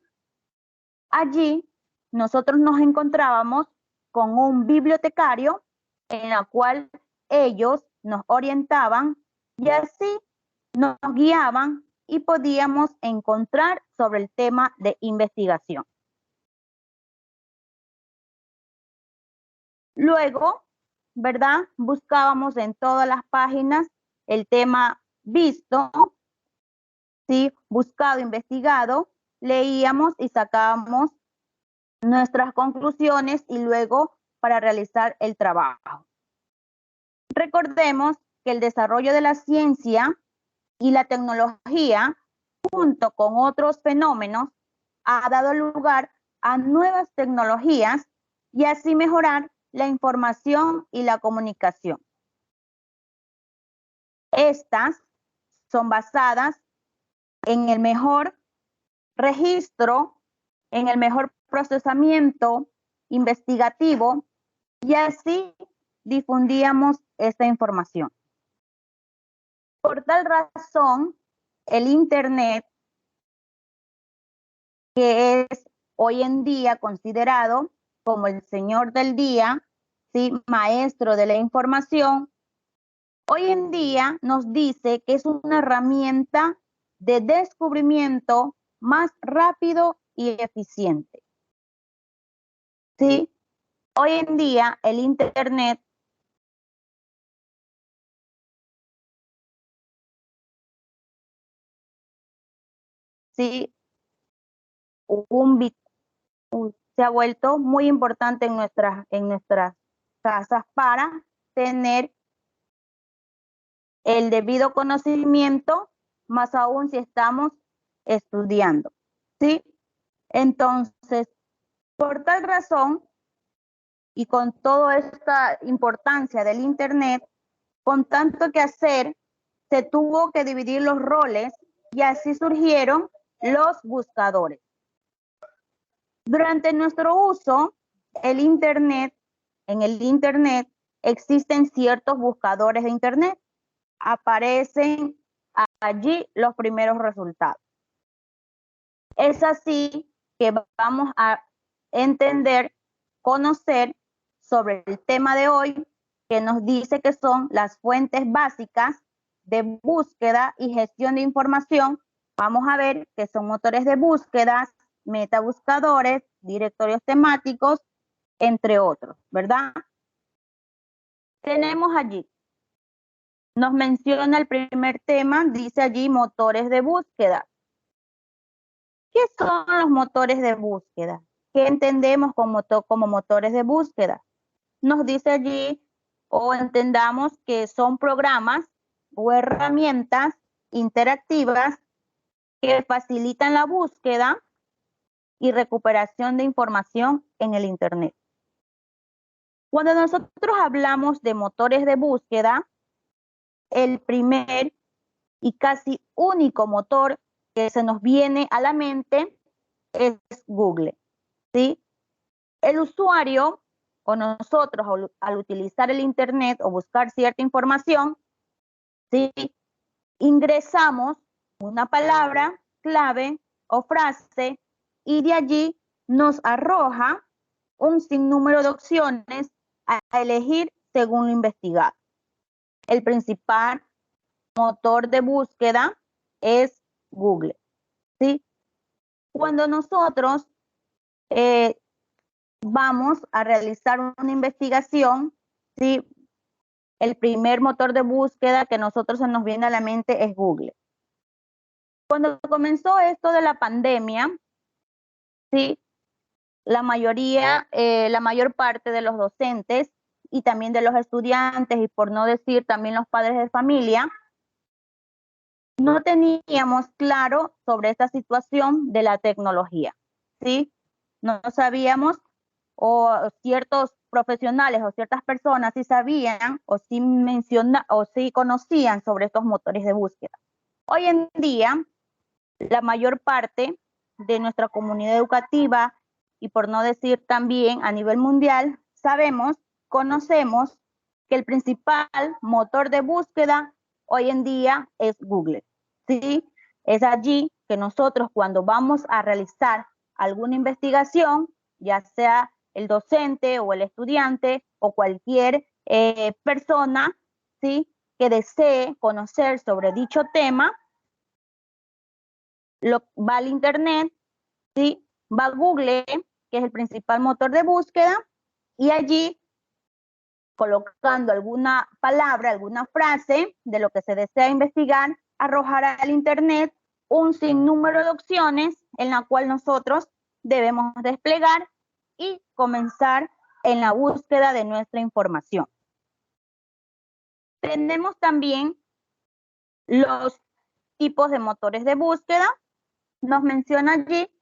[SPEAKER 4] Allí nosotros nos encontrábamos con un bibliotecario en la cual ellos nos orientaban y así nos guiaban y podíamos encontrar sobre el tema de investigación. Luego, ¿verdad? Buscábamos en todas las páginas el tema visto, ¿sí? Buscado, investigado, leíamos y sacábamos nuestras conclusiones y luego para realizar el trabajo. Recordemos que el desarrollo de la ciencia y la tecnología, junto con otros fenómenos, ha dado lugar a nuevas tecnologías y así mejorar la información y la comunicación. Estas son basadas en el mejor registro, en el mejor procesamiento investigativo y así difundíamos esta información. Por tal razón, el Internet, que es hoy en día considerado como el señor del día, ¿sí? Maestro de la información, hoy en día nos dice que es una herramienta de descubrimiento más rápido y eficiente. ¿Sí? Hoy en día el Internet ¿sí? Se ha vuelto muy importante en nuestras casas para tener el debido conocimiento, más aún si estamos estudiando, ¿sí? Entonces, por tal razón, y con toda esta importancia del Internet, con tanto que hacer, se tuvo que dividir los roles y así surgieron los buscadores. Durante nuestro uso, en el Internet existen ciertos buscadores de Internet. Aparecen allí los primeros resultados. Es así que vamos a entender, conocer sobre el tema de hoy, que nos dice que son las fuentes básicas de búsqueda y gestión de información. Vamos a ver que son motores de búsqueda, metabuscadores, directorios temáticos, entre otros, ¿verdad? Tenemos allí, nos menciona el primer tema, dice allí motores de búsqueda. ¿Qué son los motores de búsqueda? ¿Qué entendemos como motores de búsqueda? Nos dice allí, o entendamos que son programas o herramientas interactivas que facilitan la búsqueda y recuperación de información en el Internet. Cuando nosotros hablamos de motores de búsqueda, el primer y casi único motor que se nos viene a la mente es Google, ¿sí? El usuario o nosotros al utilizar el Internet o buscar cierta información, ¿sí? Ingresamos una palabra clave o frase y de allí nos arroja un sinnúmero de opciones a elegir según lo investigado. El principal motor de búsqueda es Google, ¿sí? Cuando nosotros vamos a realizar una investigación, ¿sí? El primer motor de búsqueda que nosotros se nos viene a la mente es Google. Cuando comenzó esto de la pandemia, ¿sí? La mayor parte de los docentes y también de los estudiantes, y por no decir también los padres de familia, no teníamos claro sobre esta situación de la tecnología, ¿sí? No sabíamos, o ciertos profesionales o ciertas personas sí sabían o sí conocían sobre estos motores de búsqueda. Hoy en día, la mayor parte de nuestra comunidad educativa, y por no decir también a nivel mundial, conocemos que el principal motor de búsqueda hoy en día es Google, ¿sí? Es allí que nosotros, cuando vamos a realizar alguna investigación, ya sea el docente o el estudiante o cualquier persona, ¿sí?, que desee conocer sobre dicho tema, va al Internet, ¿sí?, va a Google, que es el principal motor de búsqueda, y allí, colocando alguna palabra, alguna frase de lo que se desea investigar, arrojará al Internet un sinnúmero de opciones en la cual nosotros debemos desplegar y comenzar en la búsqueda de nuestra información. Tenemos también los tipos de motores de búsqueda. Nos menciona allí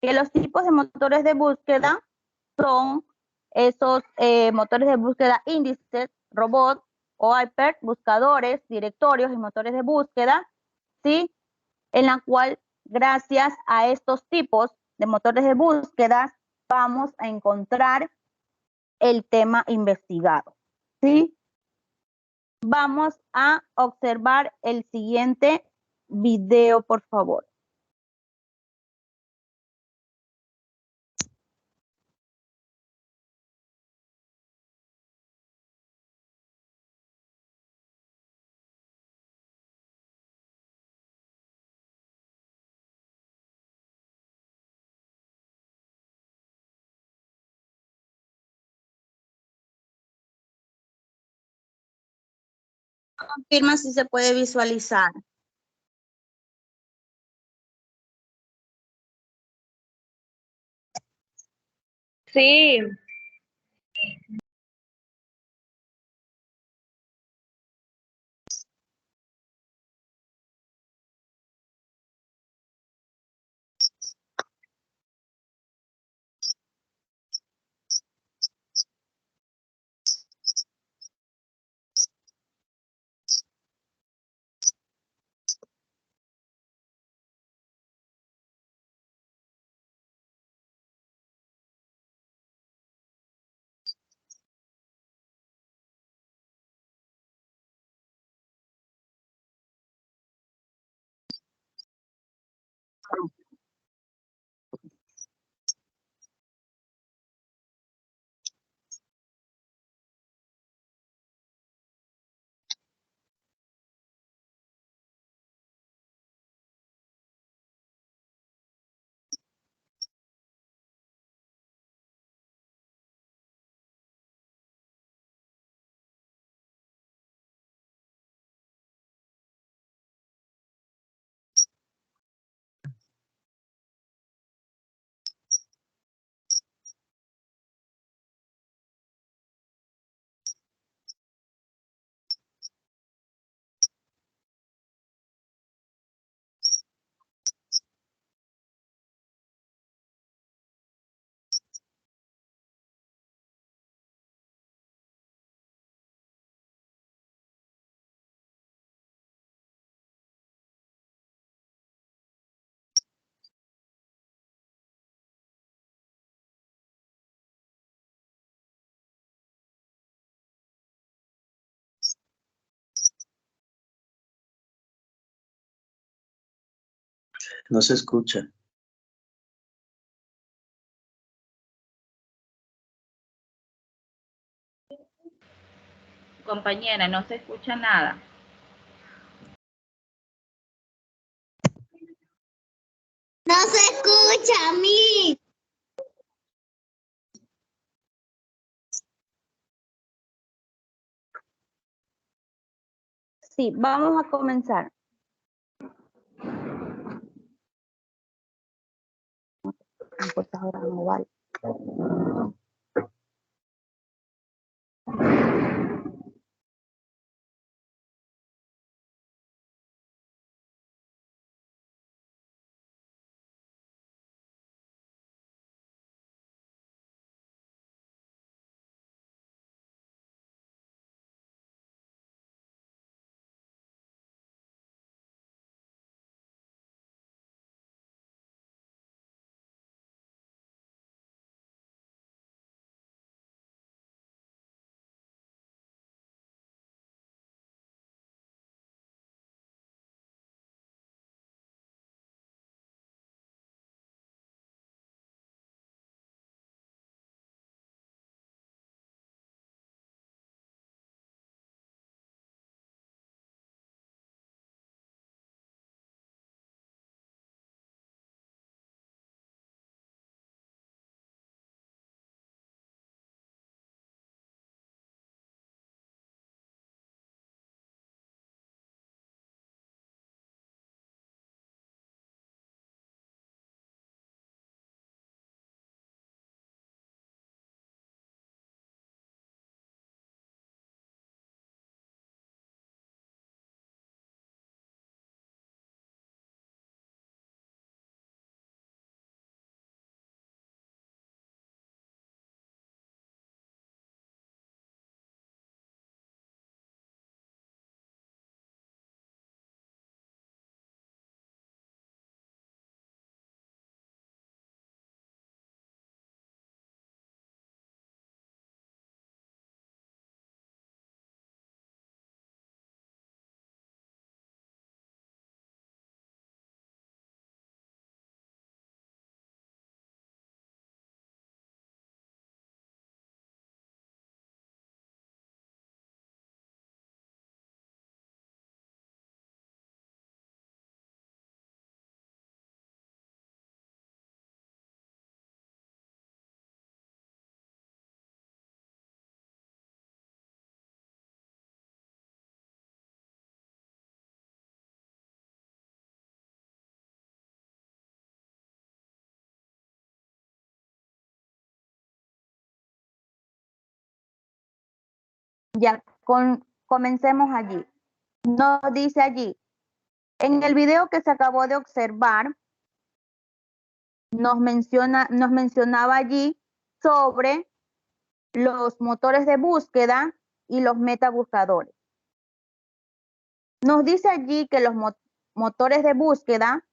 [SPEAKER 4] que los tipos de motores de búsqueda son esos motores de búsqueda índices, robots o hyper, buscadores, directorios y motores de búsqueda, ¿sí? En la cual, gracias a estos tipos de motores de búsqueda, vamos a encontrar el tema investigado, ¿sí? Vamos a observar el siguiente video, por favor. Confirma si se puede visualizar. Sí,
[SPEAKER 3] No se escucha.
[SPEAKER 4] compañera, no se escucha nada.
[SPEAKER 7] No se escucha a mí.
[SPEAKER 4] Sí, vamos a comenzar. Pues ahora no vale. Ya, comencemos allí. Nos dice allí, en el video que se acabó de observar, nos mencionaba allí sobre los motores de búsqueda y los metabuscadores. Nos dice allí que los motores de búsqueda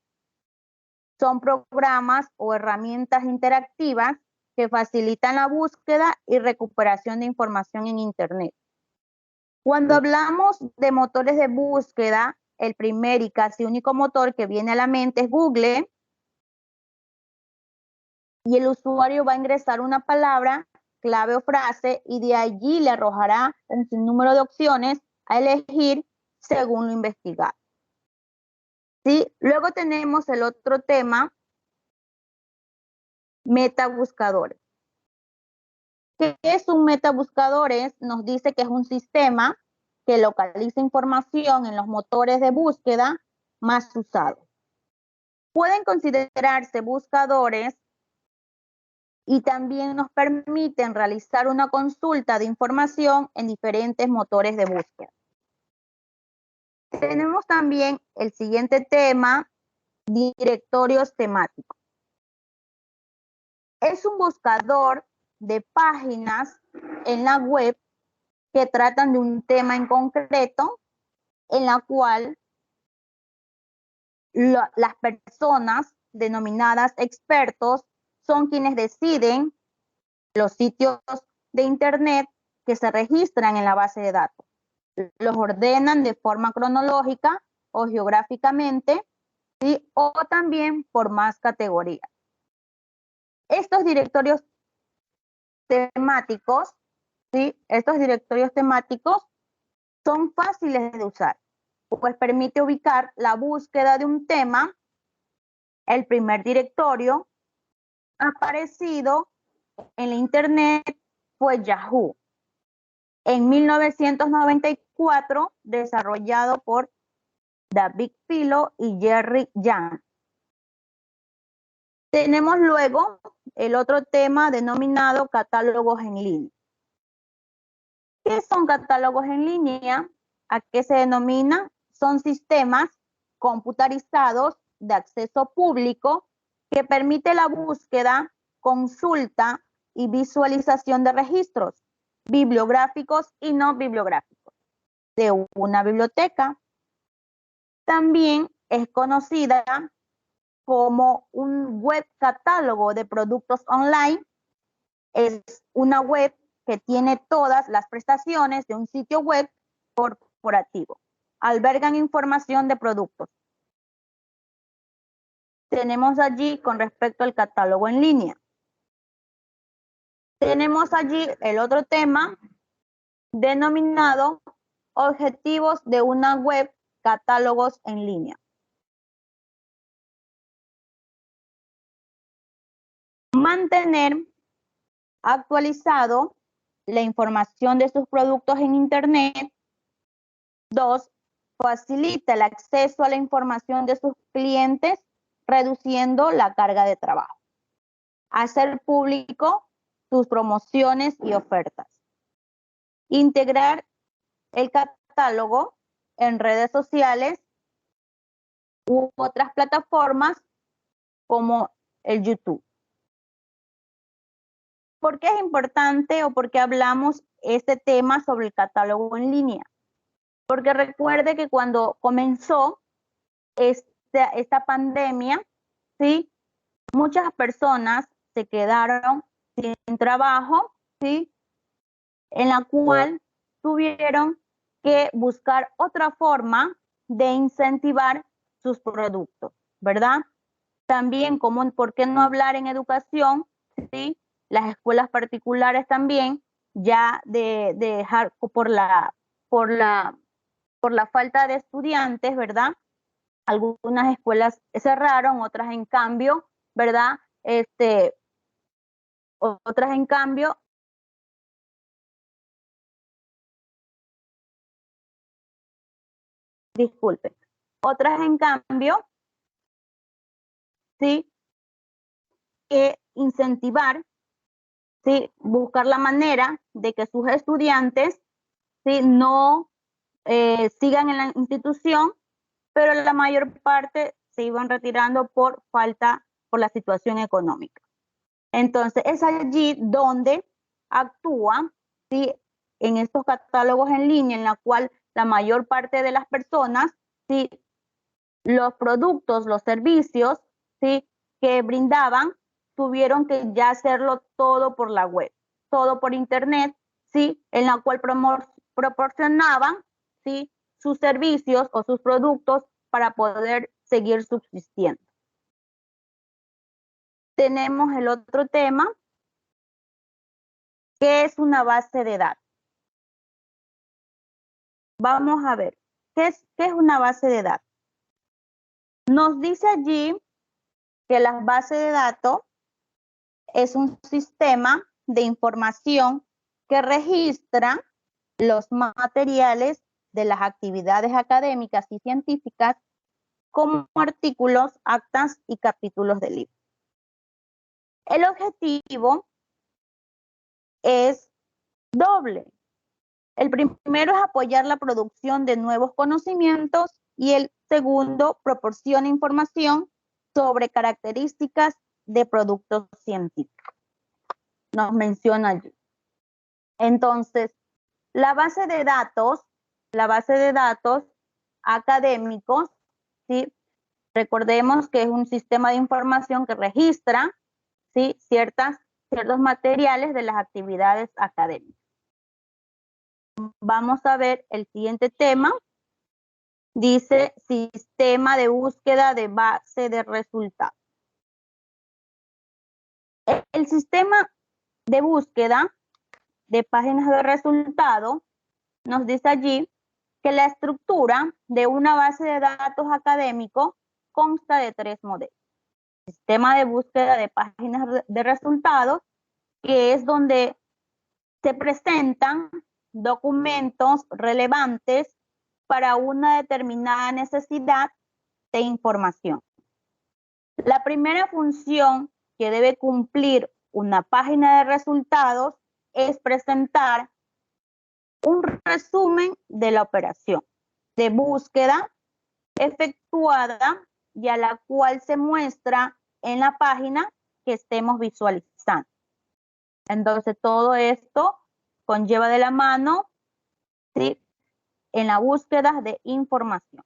[SPEAKER 4] son programas o herramientas interactivas que facilitan la búsqueda y recuperación de información en Internet. Cuando hablamos de motores de búsqueda, el primer y casi único motor que viene a la mente es Google, y el usuario va a ingresar una palabra, clave o frase, y de allí le arrojará un sinnúmero de opciones a elegir según lo investigado. ¿Sí? Luego tenemos el otro tema, metabuscadores. ¿Qué es un metabuscador? Nos dice que es un sistema que localiza información en los motores de búsqueda más usados. Pueden considerarse buscadores y también nos permiten realizar una consulta de información en diferentes motores de búsqueda. Tenemos también el siguiente tema, directorios temáticos. Es un buscador de páginas en la web que tratan de un tema en concreto, en la cual las personas denominadas expertos son quienes deciden los sitios de Internet que se registran en la base de datos. Los ordenan de forma cronológica o geográficamente, ¿sí? O también por más categorías. Estos directorios temáticos, ¿sí? Estos directorios temáticos son fáciles de usar, pues permite ubicar la búsqueda de un tema. El primer directorio aparecido en la Internet fue Yahoo, en 1994, desarrollado por David Filo y Jerry Yang. Tenemos luego el otro tema denominado catálogos en línea. ¿Qué son catálogos en línea? ¿A qué se denomina? Son sistemas computarizados de acceso público que permite la búsqueda, consulta y visualización de registros bibliográficos y no bibliográficos de una biblioteca. También es conocida como un web catálogo de productos online. Es una web que tiene todas las prestaciones de un sitio web corporativo. Albergan información de productos. Tenemos allí con respecto al catálogo en línea. Tenemos allí el otro tema denominado objetivos de una web, catálogos en línea. Mantener actualizado la información de sus productos en Internet. 2. Facilita el acceso a la información de sus clientes, reduciendo la carga de trabajo. Hacer público sus promociones y ofertas. Integrar el catálogo en redes sociales u otras plataformas como el YouTube. ¿Por qué es importante o por qué hablamos este tema sobre el catálogo en línea? Porque recuerde que cuando comenzó esta pandemia, ¿sí? Muchas personas se quedaron sin trabajo, ¿sí? En la cual tuvieron que buscar otra forma de incentivar sus productos, ¿verdad? También, ¿por qué no hablar en educación? ¿Sí? Las escuelas particulares también, ya de dejar por la falta de estudiantes, ¿verdad? Algunas escuelas cerraron, otras en cambio, ¿verdad? Otras en cambio disculpen, otras en cambio, ¿sí? Incentivar, ¿sí? Buscar la manera de que sus estudiantes ¿sí? No sigan en la institución, pero la mayor parte se iban retirando por la situación económica. Entonces, es allí donde actúa, ¿sí? En estos catálogos en línea, en la cual la mayor parte de las personas, ¿sí? Los productos, los servicios, ¿sí? Que brindaban, tuvieron que ya hacerlo todo por la web, todo por internet, ¿sí? En la cual proporcionaban, ¿sí? Sus servicios o sus productos para poder seguir subsistiendo. Tenemos el otro tema, que es una base de datos. Vamos a ver, ¿qué es una base de datos? Nos dice allí que la base de datos es un sistema de información que registra los materiales de las actividades académicas y científicas como artículos, actas y capítulos de libros. El objetivo es doble. El primero es apoyar la producción de nuevos conocimientos y el segundo proporciona información sobre características de productos científicos. Nos menciona allí. Entonces, la base de datos académicos, ¿sí? Recordemos que es un sistema de información que registra, ¿sí? ciertos materiales de las actividades académicas. Vamos a ver el siguiente tema. Dice sistema de búsqueda de base de resultados. El sistema de búsqueda de páginas de resultados nos dice allí que la estructura de una base de datos académico consta de 3 modelos. Sistema de búsqueda de páginas de resultados, que es donde se presentan documentos relevantes para una determinada necesidad de información. La primera función que debe cumplir una página de resultados es presentar un resumen de la operación de búsqueda efectuada y a la cual se muestra en la página que estemos visualizando. Entonces, todo esto conlleva de la mano, ¿sí? En la búsqueda de información.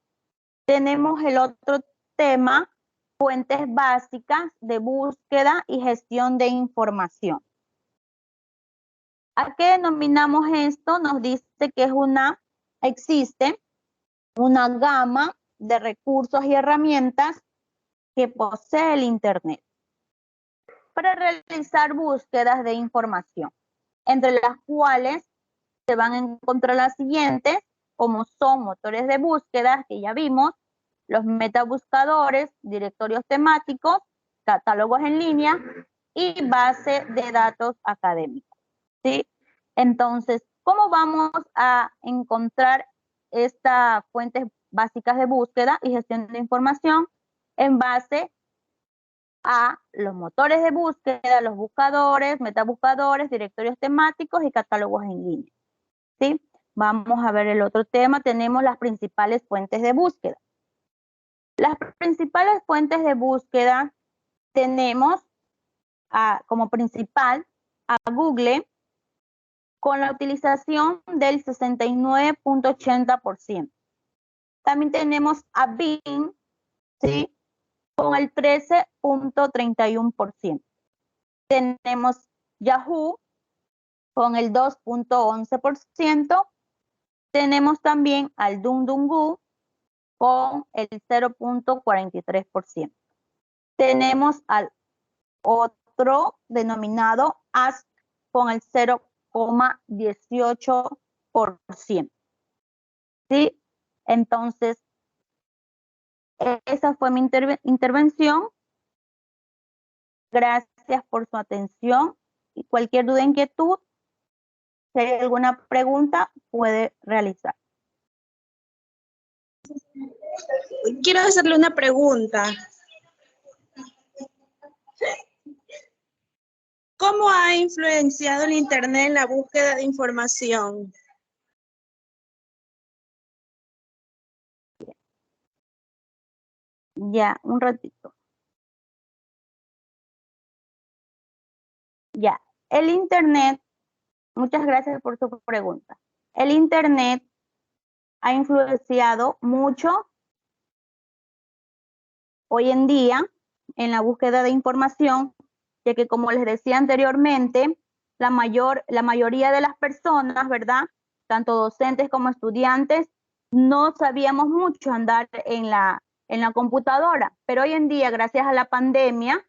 [SPEAKER 4] Tenemos el otro tema, fuentes básicas de búsqueda y gestión de información. ¿A qué denominamos esto? Nos dice que existe una gama de recursos y herramientas que posee el Internet para realizar búsquedas de información, entre las cuales se van a encontrar las siguientes, como son motores de búsqueda, que ya vimos, los metabuscadores, directorios temáticos, catálogos en línea y base de datos académicos, ¿sí? Entonces, ¿cómo vamos a encontrar estas fuentes básicas de búsqueda y gestión de información? En base a los motores de búsqueda, los buscadores, metabuscadores, directorios temáticos y catálogos en línea, ¿sí? Vamos a ver el otro tema. Tenemos las principales fuentes de búsqueda. Las principales fuentes de búsqueda tenemos como principal a Google con la utilización del 69.80%. También tenemos a Bing, ¿sí? Con el 13.31%. Tenemos Yahoo con el 2.11%. Tenemos también al DuckDuckGo con el 0.43%. Tenemos al otro denominado Ask con el 0.18%. ¿Sí? Entonces, esa fue mi intervención. Gracias por su atención y cualquier duda, inquietud, si hay alguna pregunta, puede realizar.
[SPEAKER 8] Quiero hacerle una pregunta. ¿Cómo ha influenciado el Internet en la búsqueda de información?
[SPEAKER 4] Ya, un ratito. Ya, el Internet, muchas gracias por su pregunta. El Internet ha influenciado mucho hoy en día en la búsqueda de información, ya que como les decía anteriormente, la mayoría de las personas, ¿verdad? Tanto docentes como estudiantes, no sabíamos mucho andar en la computadora, pero hoy en día, gracias a la pandemia,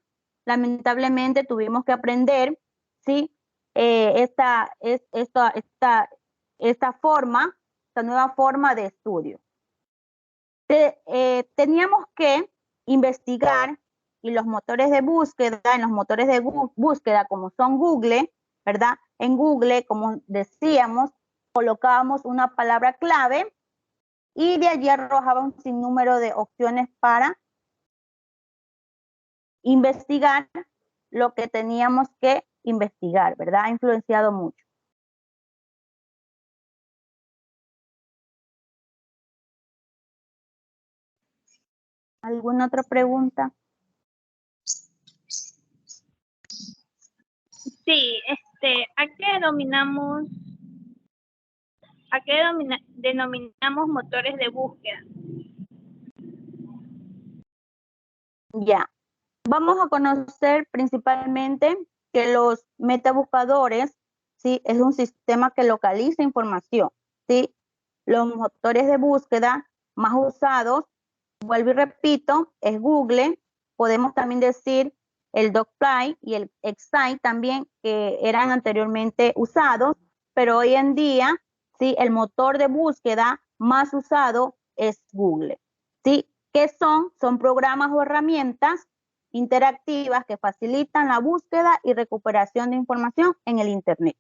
[SPEAKER 4] lamentablemente tuvimos que aprender, ¿sí? Esta nueva forma de estudio. Teníamos que investigar y los motores de búsqueda, en los motores de búsqueda como son Google, ¿verdad? En Google, como decíamos, colocábamos una palabra clave y de allí arrojaba un sinnúmero de opciones para investigar lo que teníamos que investigar, ¿verdad? Ha influenciado mucho. ¿Alguna otra pregunta?
[SPEAKER 8] Sí, ¿a qué denominamos motores de búsqueda?
[SPEAKER 4] Ya. Vamos a conocer principalmente que los metabuscadores, ¿sí? Es un sistema que localiza información, ¿sí? Los motores de búsqueda más usados, vuelvo y repito, es Google. Podemos también decir el Dogply y el Excite también, que eran anteriormente usados, pero hoy en día, ¿sí? El motor de búsqueda más usado es Google, ¿sí? ¿Qué son? Son programas o herramientas interactivas que facilitan la búsqueda y recuperación de información en el Internet.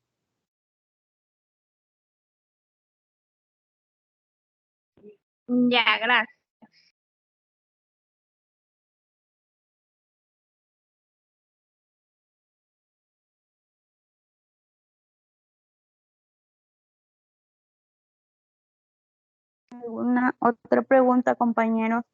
[SPEAKER 8] Ya, gracias.
[SPEAKER 4] ¿Alguna otra pregunta, compañeros?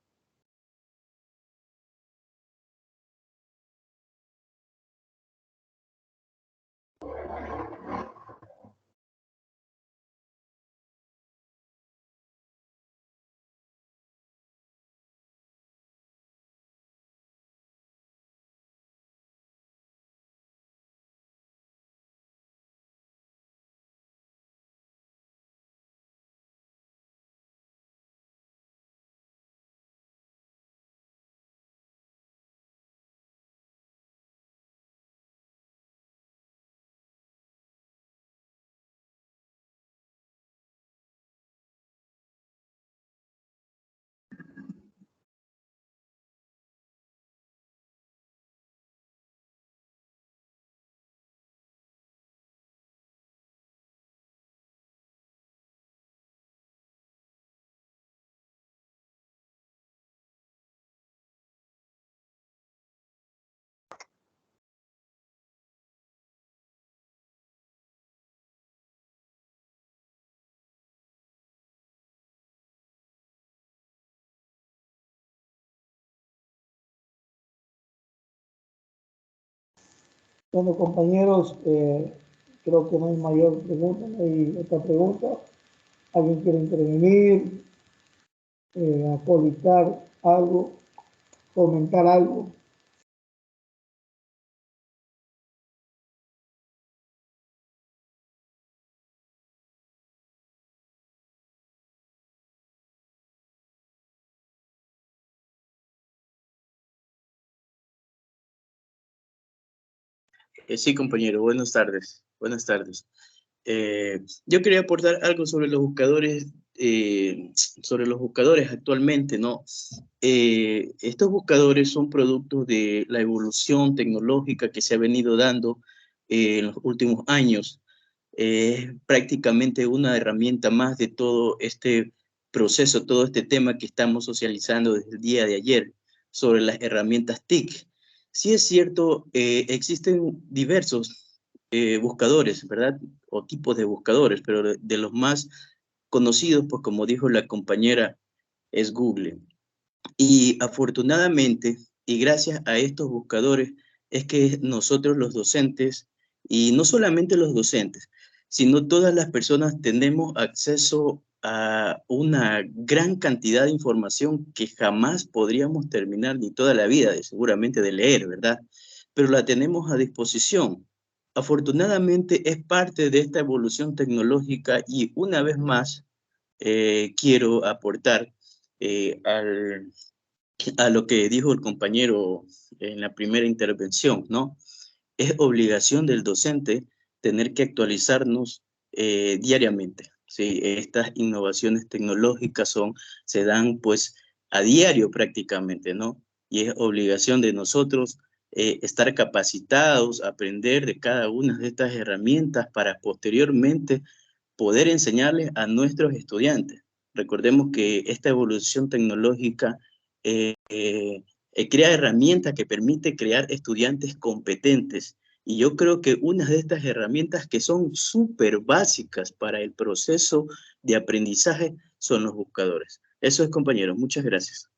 [SPEAKER 2] Bueno, compañeros, creo que no hay mayor pregunta, no hay otra pregunta. ¿Alguien quiere intervenir, actualizar algo, comentar algo?
[SPEAKER 3] Sí, compañero, buenas tardes. Buenas tardes. Yo quería aportar algo sobre los buscadores actualmente, ¿no? Estos buscadores son productos de la evolución tecnológica que se ha venido dando en los últimos años. Prácticamente una herramienta más de todo este proceso, todo este tema que estamos socializando desde el día de ayer sobre las herramientas TIC. Sí es cierto, existen diversos buscadores, ¿verdad? O tipos de buscadores, pero de los más conocidos, pues como dijo la compañera, es Google. Y afortunadamente, y gracias a estos buscadores, es que nosotros los docentes, y no solamente los docentes, sino todas las personas tenemos acceso a una gran cantidad de información que jamás podríamos terminar ni toda la vida, seguramente de leer, ¿verdad? Pero la tenemos a disposición. Afortunadamente es parte de esta evolución tecnológica y una vez más quiero aportar a lo que dijo el compañero en la primera intervención, ¿no? Es obligación del docente tener que actualizarnos diariamente. ¿Sí? Estas innovaciones tecnológicas se dan pues a diario prácticamente, ¿no? Y es obligación de nosotros estar capacitados, aprender de cada una de estas herramientas para posteriormente poder enseñarles a nuestros estudiantes. Recordemos que esta evolución tecnológica crea herramientas que permite crear estudiantes competentes. Y yo creo que una de estas herramientas que son súper básicas para el proceso de aprendizaje son los buscadores. Eso es, compañeros. Muchas gracias.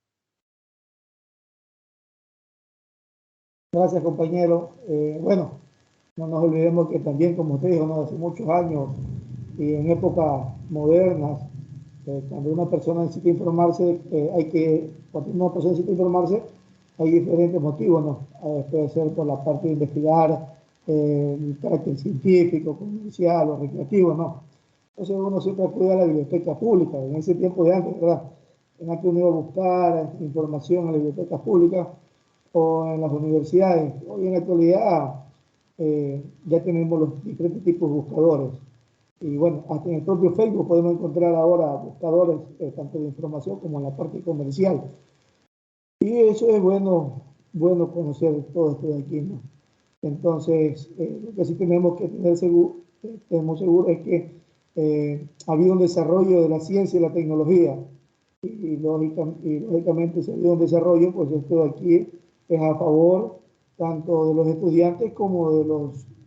[SPEAKER 2] Gracias, compañero. Bueno, no nos olvidemos que también, como usted dijo, ¿no? Hace muchos años y en épocas modernas, cuando una persona necesita informarse, cuando una persona necesita informarse, hay diferentes motivos, ¿no? Puede ser por la parte de investigar, el carácter científico, comercial o recreativo, ¿no? Entonces uno siempre acude a la biblioteca pública. En ese tiempo de antes, ¿verdad? En aquel uno iba a buscar información en la biblioteca pública o en las universidades. Hoy en la actualidad ya tenemos los diferentes tipos de buscadores. Y bueno, hasta en el propio Facebook podemos encontrar ahora buscadores tanto de información como en la parte comercial. Y eso es bueno conocer todo esto de aquí, ¿no? Entonces, lo que sí tenemos que tener seguro es que ha habido un desarrollo de la ciencia y la tecnología. Y lógicamente, si ha habido un desarrollo, pues esto de aquí es a favor tanto de los estudiantes como de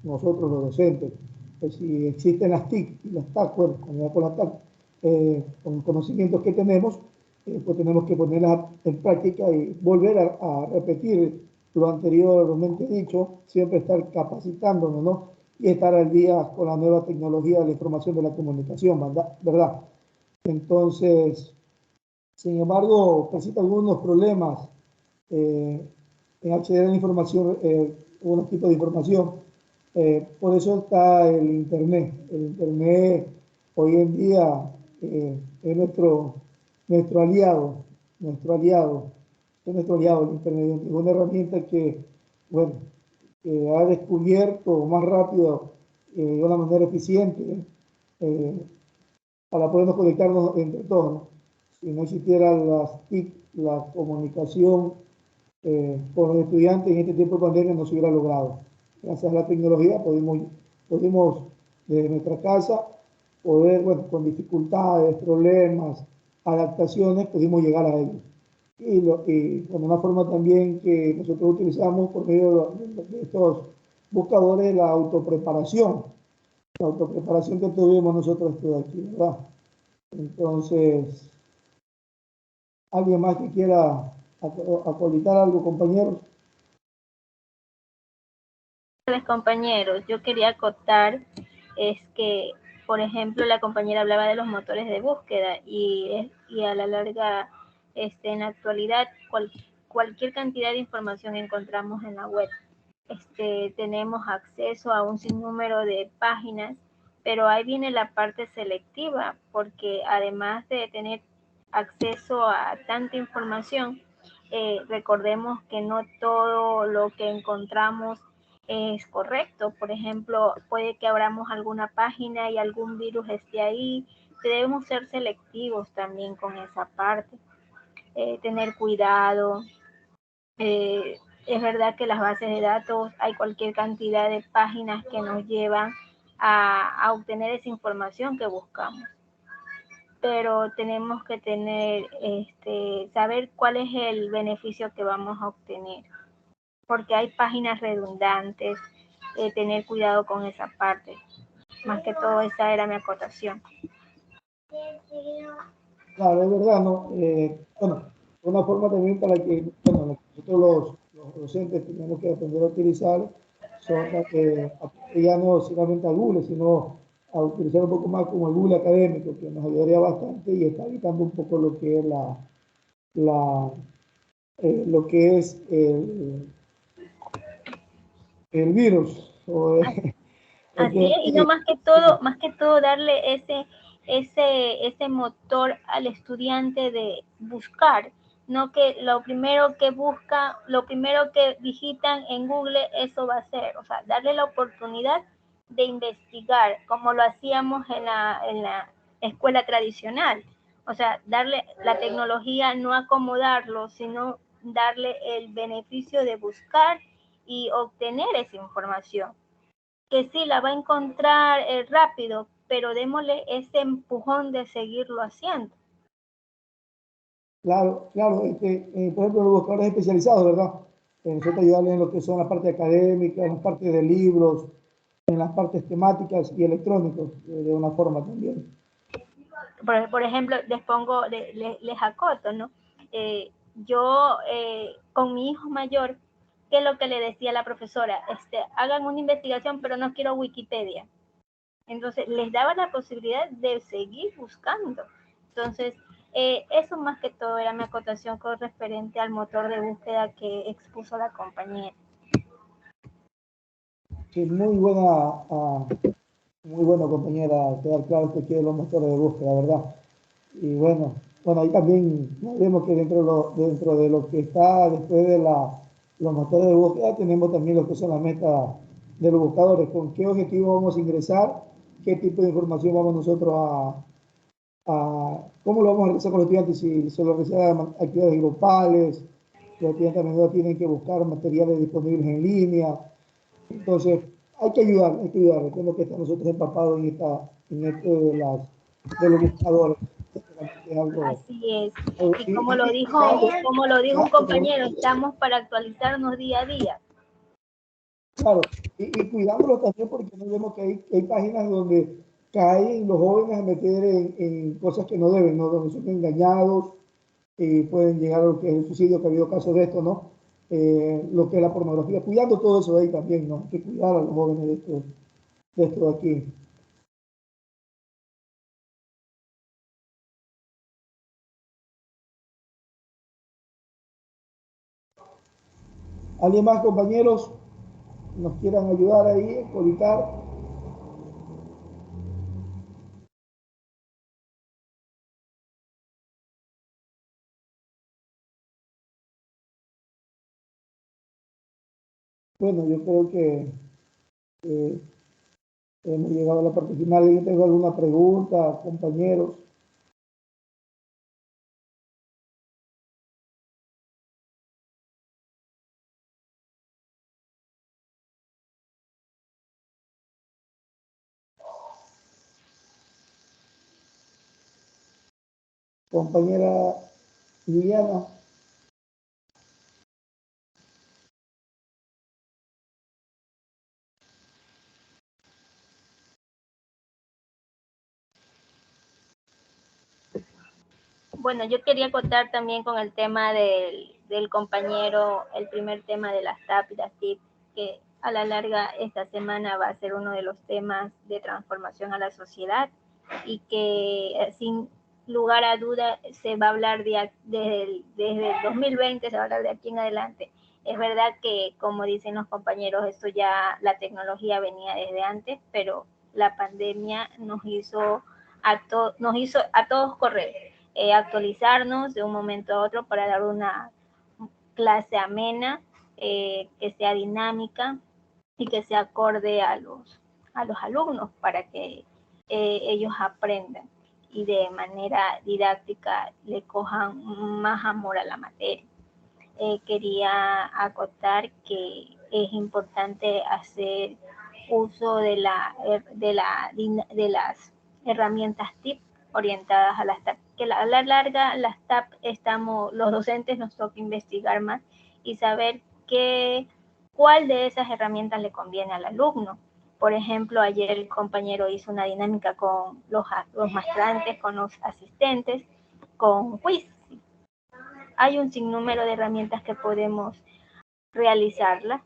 [SPEAKER 2] nosotros los docentes. Pues si existen las TIC y las TAC, bueno, con las TAC, con los conocimientos que tenemos, pues tenemos que ponerlas en práctica y volver a repetir lo anteriormente dicho, siempre estar capacitándonos, ¿no? Y estar al día con la nueva tecnología de la información de la comunicación, ¿verdad? Entonces, sin embargo, presenta algunos problemas en acceder a la información, algunos tipos de información. Por eso está el Internet. El Internet hoy en día es nuestro aliado, es nuestro aliado el Internet. Es una herramienta que, bueno, que ha descubierto más rápido, de una manera eficiente, para podernos conectarnos entre todos, ¿no? Si no existiera las TIC, la comunicación con los estudiantes en este tiempo de pandemia no se hubiera logrado. Gracias a la tecnología podemos desde nuestra casa poder, bueno, con dificultades, problemas, adaptaciones, pudimos llegar a ellos. Y con una forma también que nosotros utilizamos por medio de estos buscadores, la autopreparación que tuvimos nosotros todos aquí, ¿verdad? Entonces, ¿alguien más que quiera acolitar algo, compañeros?
[SPEAKER 8] Compañeros, yo quería acotar es que, por ejemplo, la compañera hablaba de los motores de búsqueda y a la larga, en la actualidad, cualquier cantidad de información encontramos en la web. Tenemos acceso a un sinnúmero de páginas, pero ahí viene la parte selectiva, porque además de tener acceso a tanta información, recordemos que no todo lo que encontramos es correcto. Por ejemplo, puede que abramos alguna página y algún virus esté ahí. Debemos ser selectivos también con esa parte, tener cuidado. Es verdad que las bases de datos hay cualquier cantidad de páginas que nos llevan a obtener esa información que buscamos, pero tenemos que tener, saber cuál es el beneficio que vamos a obtener, porque hay páginas redundantes, tener cuidado con esa parte. Más que todo, esa era mi acotación.
[SPEAKER 2] Claro, es verdad, ¿no? Bueno, una forma también para que, bueno, nosotros los docentes tenemos que aprender a utilizar, son ya no solamente a Google, sino a utilizar un poco más como el Google académico, que nos ayudaría bastante y está evitando un poco lo que es lo que es el virus.
[SPEAKER 8] Así es, y no más que todo darle ese motor al estudiante de buscar, no que lo primero que busca, lo primero que digitan en Google, eso va a ser, o sea, darle la oportunidad de investigar, como lo hacíamos en la escuela tradicional, o sea, darle la tecnología, no acomodarlo, sino darle el beneficio de buscar y obtener esa información que sí la va a encontrar rápido, pero démosle ese empujón de seguirlo haciendo.
[SPEAKER 2] Claro, claro, por ejemplo, los buscadores especializados, ¿verdad? Nosotros ayudarles en lo que son la parte académica, en la parte de libros, en las partes temáticas y electrónicos, de una forma también.
[SPEAKER 8] Por ejemplo, les acoto, ¿no? Yo, con mi hijo mayor, ¿qué es lo que le decía la profesora? Hagan una investigación, pero no quiero Wikipedia. Entonces, les daba la posibilidad de seguir buscando. Entonces, eso más que todo era mi acotación con referente al motor de búsqueda que expuso la compañera.
[SPEAKER 2] Sí, muy bueno, compañera, quedar claro que quiere los motores de búsqueda, ¿verdad? Y bueno, ahí también vemos que dentro de lo que está después de los motores de búsqueda, tenemos también lo que son las metas de los buscadores, con qué objetivo vamos a ingresar, qué tipo de información vamos nosotros cómo lo vamos a realizar con los estudiantes, si se lo realizan actividades grupales, los estudiantes a menudo tienen que buscar materiales disponibles en línea. Entonces, hay que ayudar, tenemos que estar nosotros empapados en esto de los buscadores.
[SPEAKER 8] Así es. Y como lo dijo un compañero, estamos para actualizarnos día a día.
[SPEAKER 2] Claro, y cuidándolo también porque no vemos que hay páginas donde caen los jóvenes a meter en cosas que no deben, ¿no? Donde son engañados y pueden llegar a lo que es el suicidio, que ha habido casos de esto, ¿no? Lo que es la pornografía, cuidando todo eso de ahí también, ¿no? Hay que cuidar a los jóvenes de esto de aquí. ¿Alguien más, compañeros, nos quieran ayudar ahí a codificar? Bueno, yo creo que hemos llegado a la parte final. ¿Yo tengo alguna pregunta, compañeros? Compañera Liliana.
[SPEAKER 8] Bueno, yo quería contar también con el tema del compañero, el primer tema de las TAP y las TIP, que a la larga esta semana va a ser uno de los temas de transformación a la sociedad y que sin lugar a duda se va a hablar desde el 2020, se va a hablar de aquí en adelante. Es verdad que, como dicen los compañeros, esto ya, la tecnología venía desde antes, pero la pandemia nos hizo a todos correr. Actualizarnos de un momento a otro para dar una clase amena, que sea dinámica y que sea acorde a los alumnos para que ellos aprendan y de manera didáctica le cojan más amor a la materia. Quería acotar que es importante hacer uso de las herramientas TIP orientadas a las TAP, que a la larga las TAP los docentes nos toca investigar más y saber cuál de esas herramientas le conviene al alumno. Por ejemplo, ayer el compañero hizo una dinámica con los maestrantes, con los asistentes, con quiz. hay un sinnúmero de herramientas que podemos realizarlas,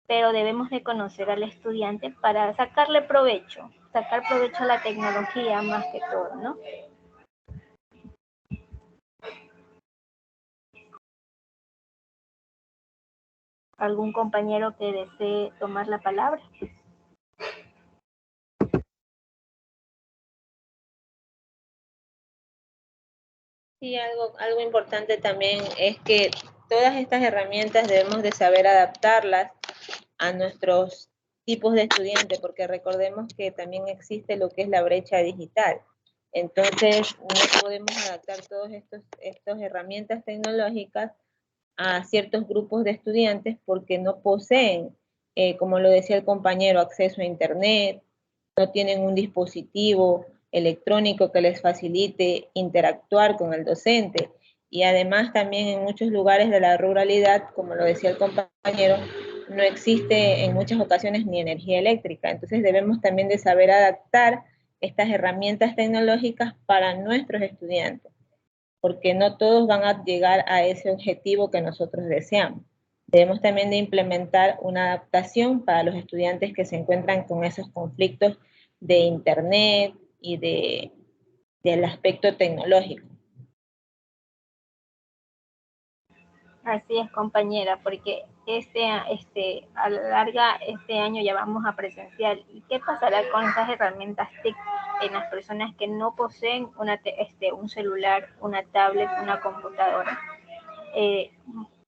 [SPEAKER 8] pero debemos de conocer al estudiante para sacarle provecho, sacar provecho a la tecnología más que todo, ¿no? ¿Algún compañero que desee tomar la palabra?
[SPEAKER 9] Sí, algo importante también es que todas estas herramientas debemos de saber adaptarlas a nuestros tipos de estudiantes, porque recordemos que también existe lo que es la brecha digital. Entonces, no podemos adaptar todas estas herramientas tecnológicas a ciertos grupos de estudiantes porque no poseen, como lo decía el compañero, acceso a Internet, no tienen un dispositivo electrónico que les facilite interactuar con el docente. Y además también en muchos lugares de la ruralidad, como lo decía el compañero, no existe en muchas ocasiones ni energía eléctrica. Entonces debemos también de saber adaptar estas herramientas tecnológicas para nuestros estudiantes, porque no todos van a llegar a ese objetivo que nosotros deseamos. Debemos también de implementar una adaptación para los estudiantes que se encuentran con esos conflictos de Internet y del aspecto tecnológico.
[SPEAKER 8] Así es, compañera, porque a la larga este año ya vamos a presencial. ¿Y qué pasará con estas herramientas TIC en las personas que no poseen un celular, una tablet, una computadora?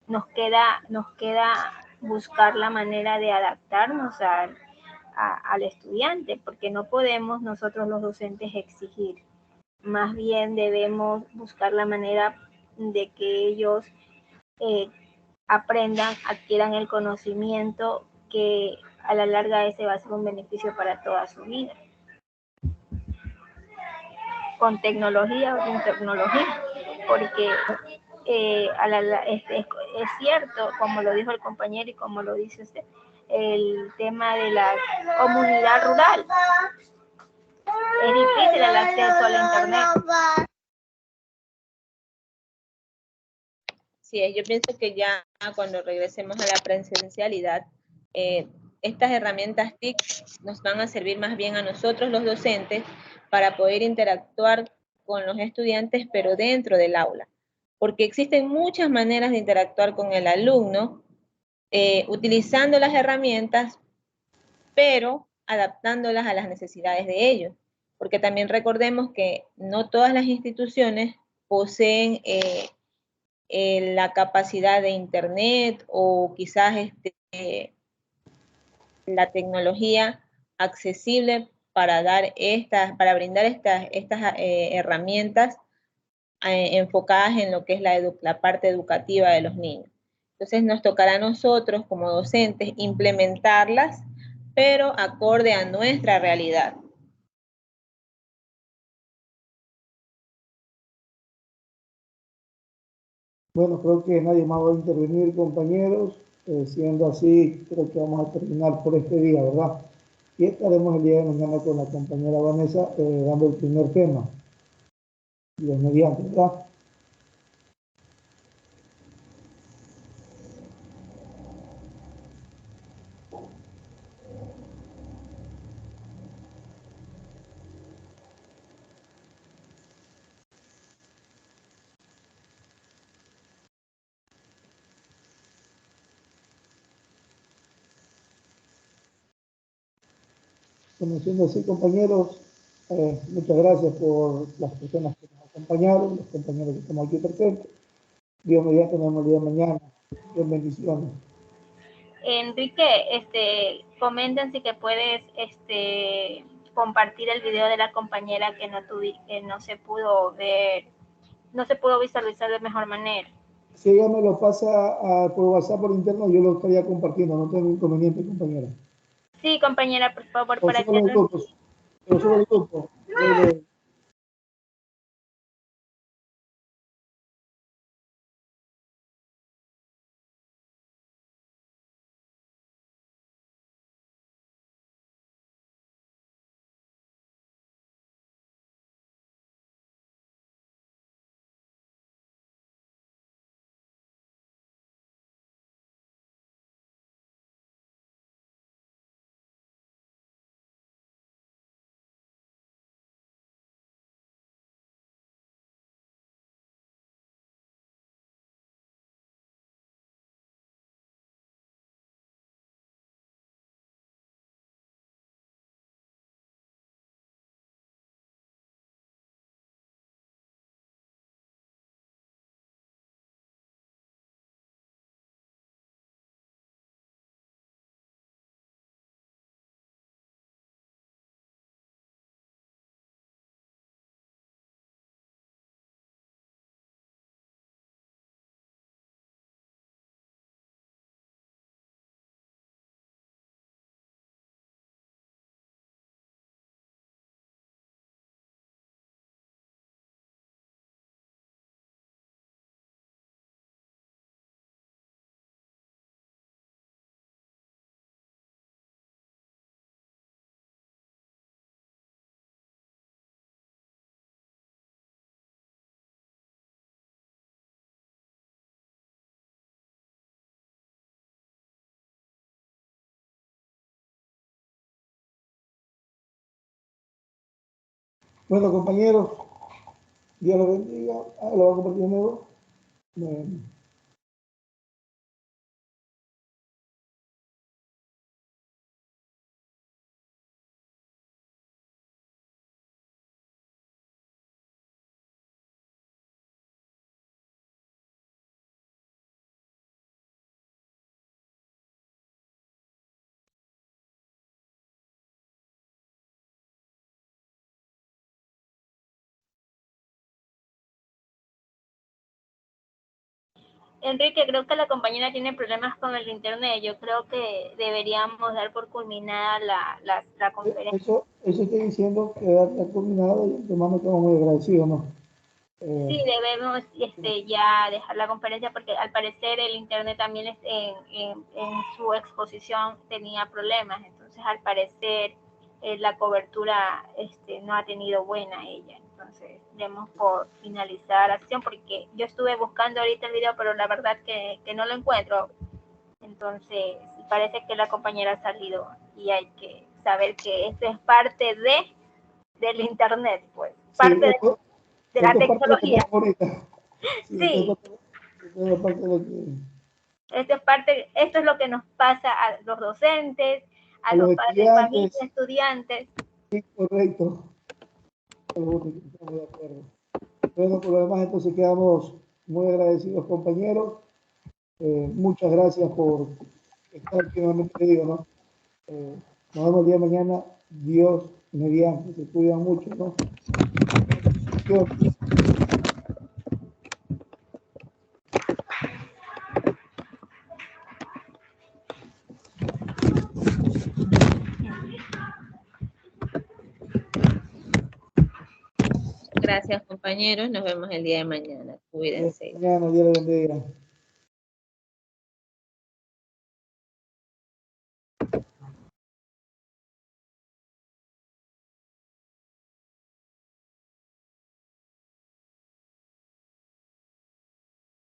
[SPEAKER 8] Nos queda buscar la manera de adaptarnos al estudiante, porque no podemos nosotros los docentes exigir. Más bien debemos buscar la manera de que ellos aprendan, adquieran el conocimiento que a la larga ese va a ser un beneficio para toda su vida. Con tecnología o sin tecnología, porque es cierto, como lo dijo el compañero y como lo dice usted, el tema de la comunidad rural. Es difícil el acceso al Internet.
[SPEAKER 9] Sí, yo pienso que ya cuando regresemos a la presencialidad, estas herramientas TIC nos van a servir más bien a nosotros los docentes para poder interactuar con los estudiantes, pero dentro del aula. Porque existen muchas maneras de interactuar con el alumno, utilizando las herramientas, pero adaptándolas a las necesidades de ellos. Porque también recordemos que no todas las instituciones poseen la capacidad de Internet o quizás la tecnología accesible para brindar estas herramientas enfocadas en lo que es la parte educativa de los niños. Entonces nos tocará a nosotros como docentes implementarlas, pero acorde a nuestra realidad.
[SPEAKER 2] Bueno, creo que nadie más va a intervenir, compañeros. Siendo así, creo que vamos a terminar por este día, ¿verdad? Y estaremos el día de mañana con la compañera Vanessa dando el primer tema. Dios mediante, ¿verdad? Bueno, siendo así, compañeros, muchas gracias por las personas que nos acompañaron, los compañeros que estamos aquí presentes. Dios mediante, nos vemos el día de mañana. Dios bendiciones.
[SPEAKER 8] Enrique, comenten si que puedes compartir el video de la compañera que no se pudo ver, no se pudo visualizar de mejor manera.
[SPEAKER 2] Si ella me lo pasa por WhatsApp, por interno, yo lo estaría compartiendo, no tengo inconveniente, compañera.
[SPEAKER 8] Sí, compañera, por favor,
[SPEAKER 2] O
[SPEAKER 8] para
[SPEAKER 2] subo los grupos. Lo subo los grupos. Bueno, compañeros, Dios los bendiga. Lo va a compartir de nuevo. Bueno.
[SPEAKER 8] Enrique, creo que la compañera tiene problemas con el internet. Yo creo que deberíamos dar por culminada la conferencia.
[SPEAKER 2] Eso estoy diciendo que ha culminado y de mano estamos muy agradecidos, ¿no?
[SPEAKER 8] Sí, debemos ya dejar la conferencia porque al parecer el internet también en su exposición tenía problemas. Entonces, al parecer la cobertura no ha tenido buena ella. Entonces, demos por finalizar la sesión porque yo estuve buscando ahorita el video, pero la verdad que no lo encuentro. Entonces, parece que la compañera ha salido y hay que saber que esto es parte del internet, pues, parte de la tecnología. Sí. Esto es lo que nos pasa a los docentes, a los padres de familia, estudiantes.
[SPEAKER 2] Sí, correcto. Estamos de acuerdo. Bueno, por lo demás, entonces quedamos muy agradecidos, compañeros. Muchas gracias por estar aquí nuevamente, digo, ¿no? Nos vemos el día de mañana. Dios mediante, se cuidan mucho, ¿no? Dios.
[SPEAKER 9] Gracias, compañeros. Nos vemos el día de mañana. Cuídense.
[SPEAKER 2] Mañana, Dios les bendiga.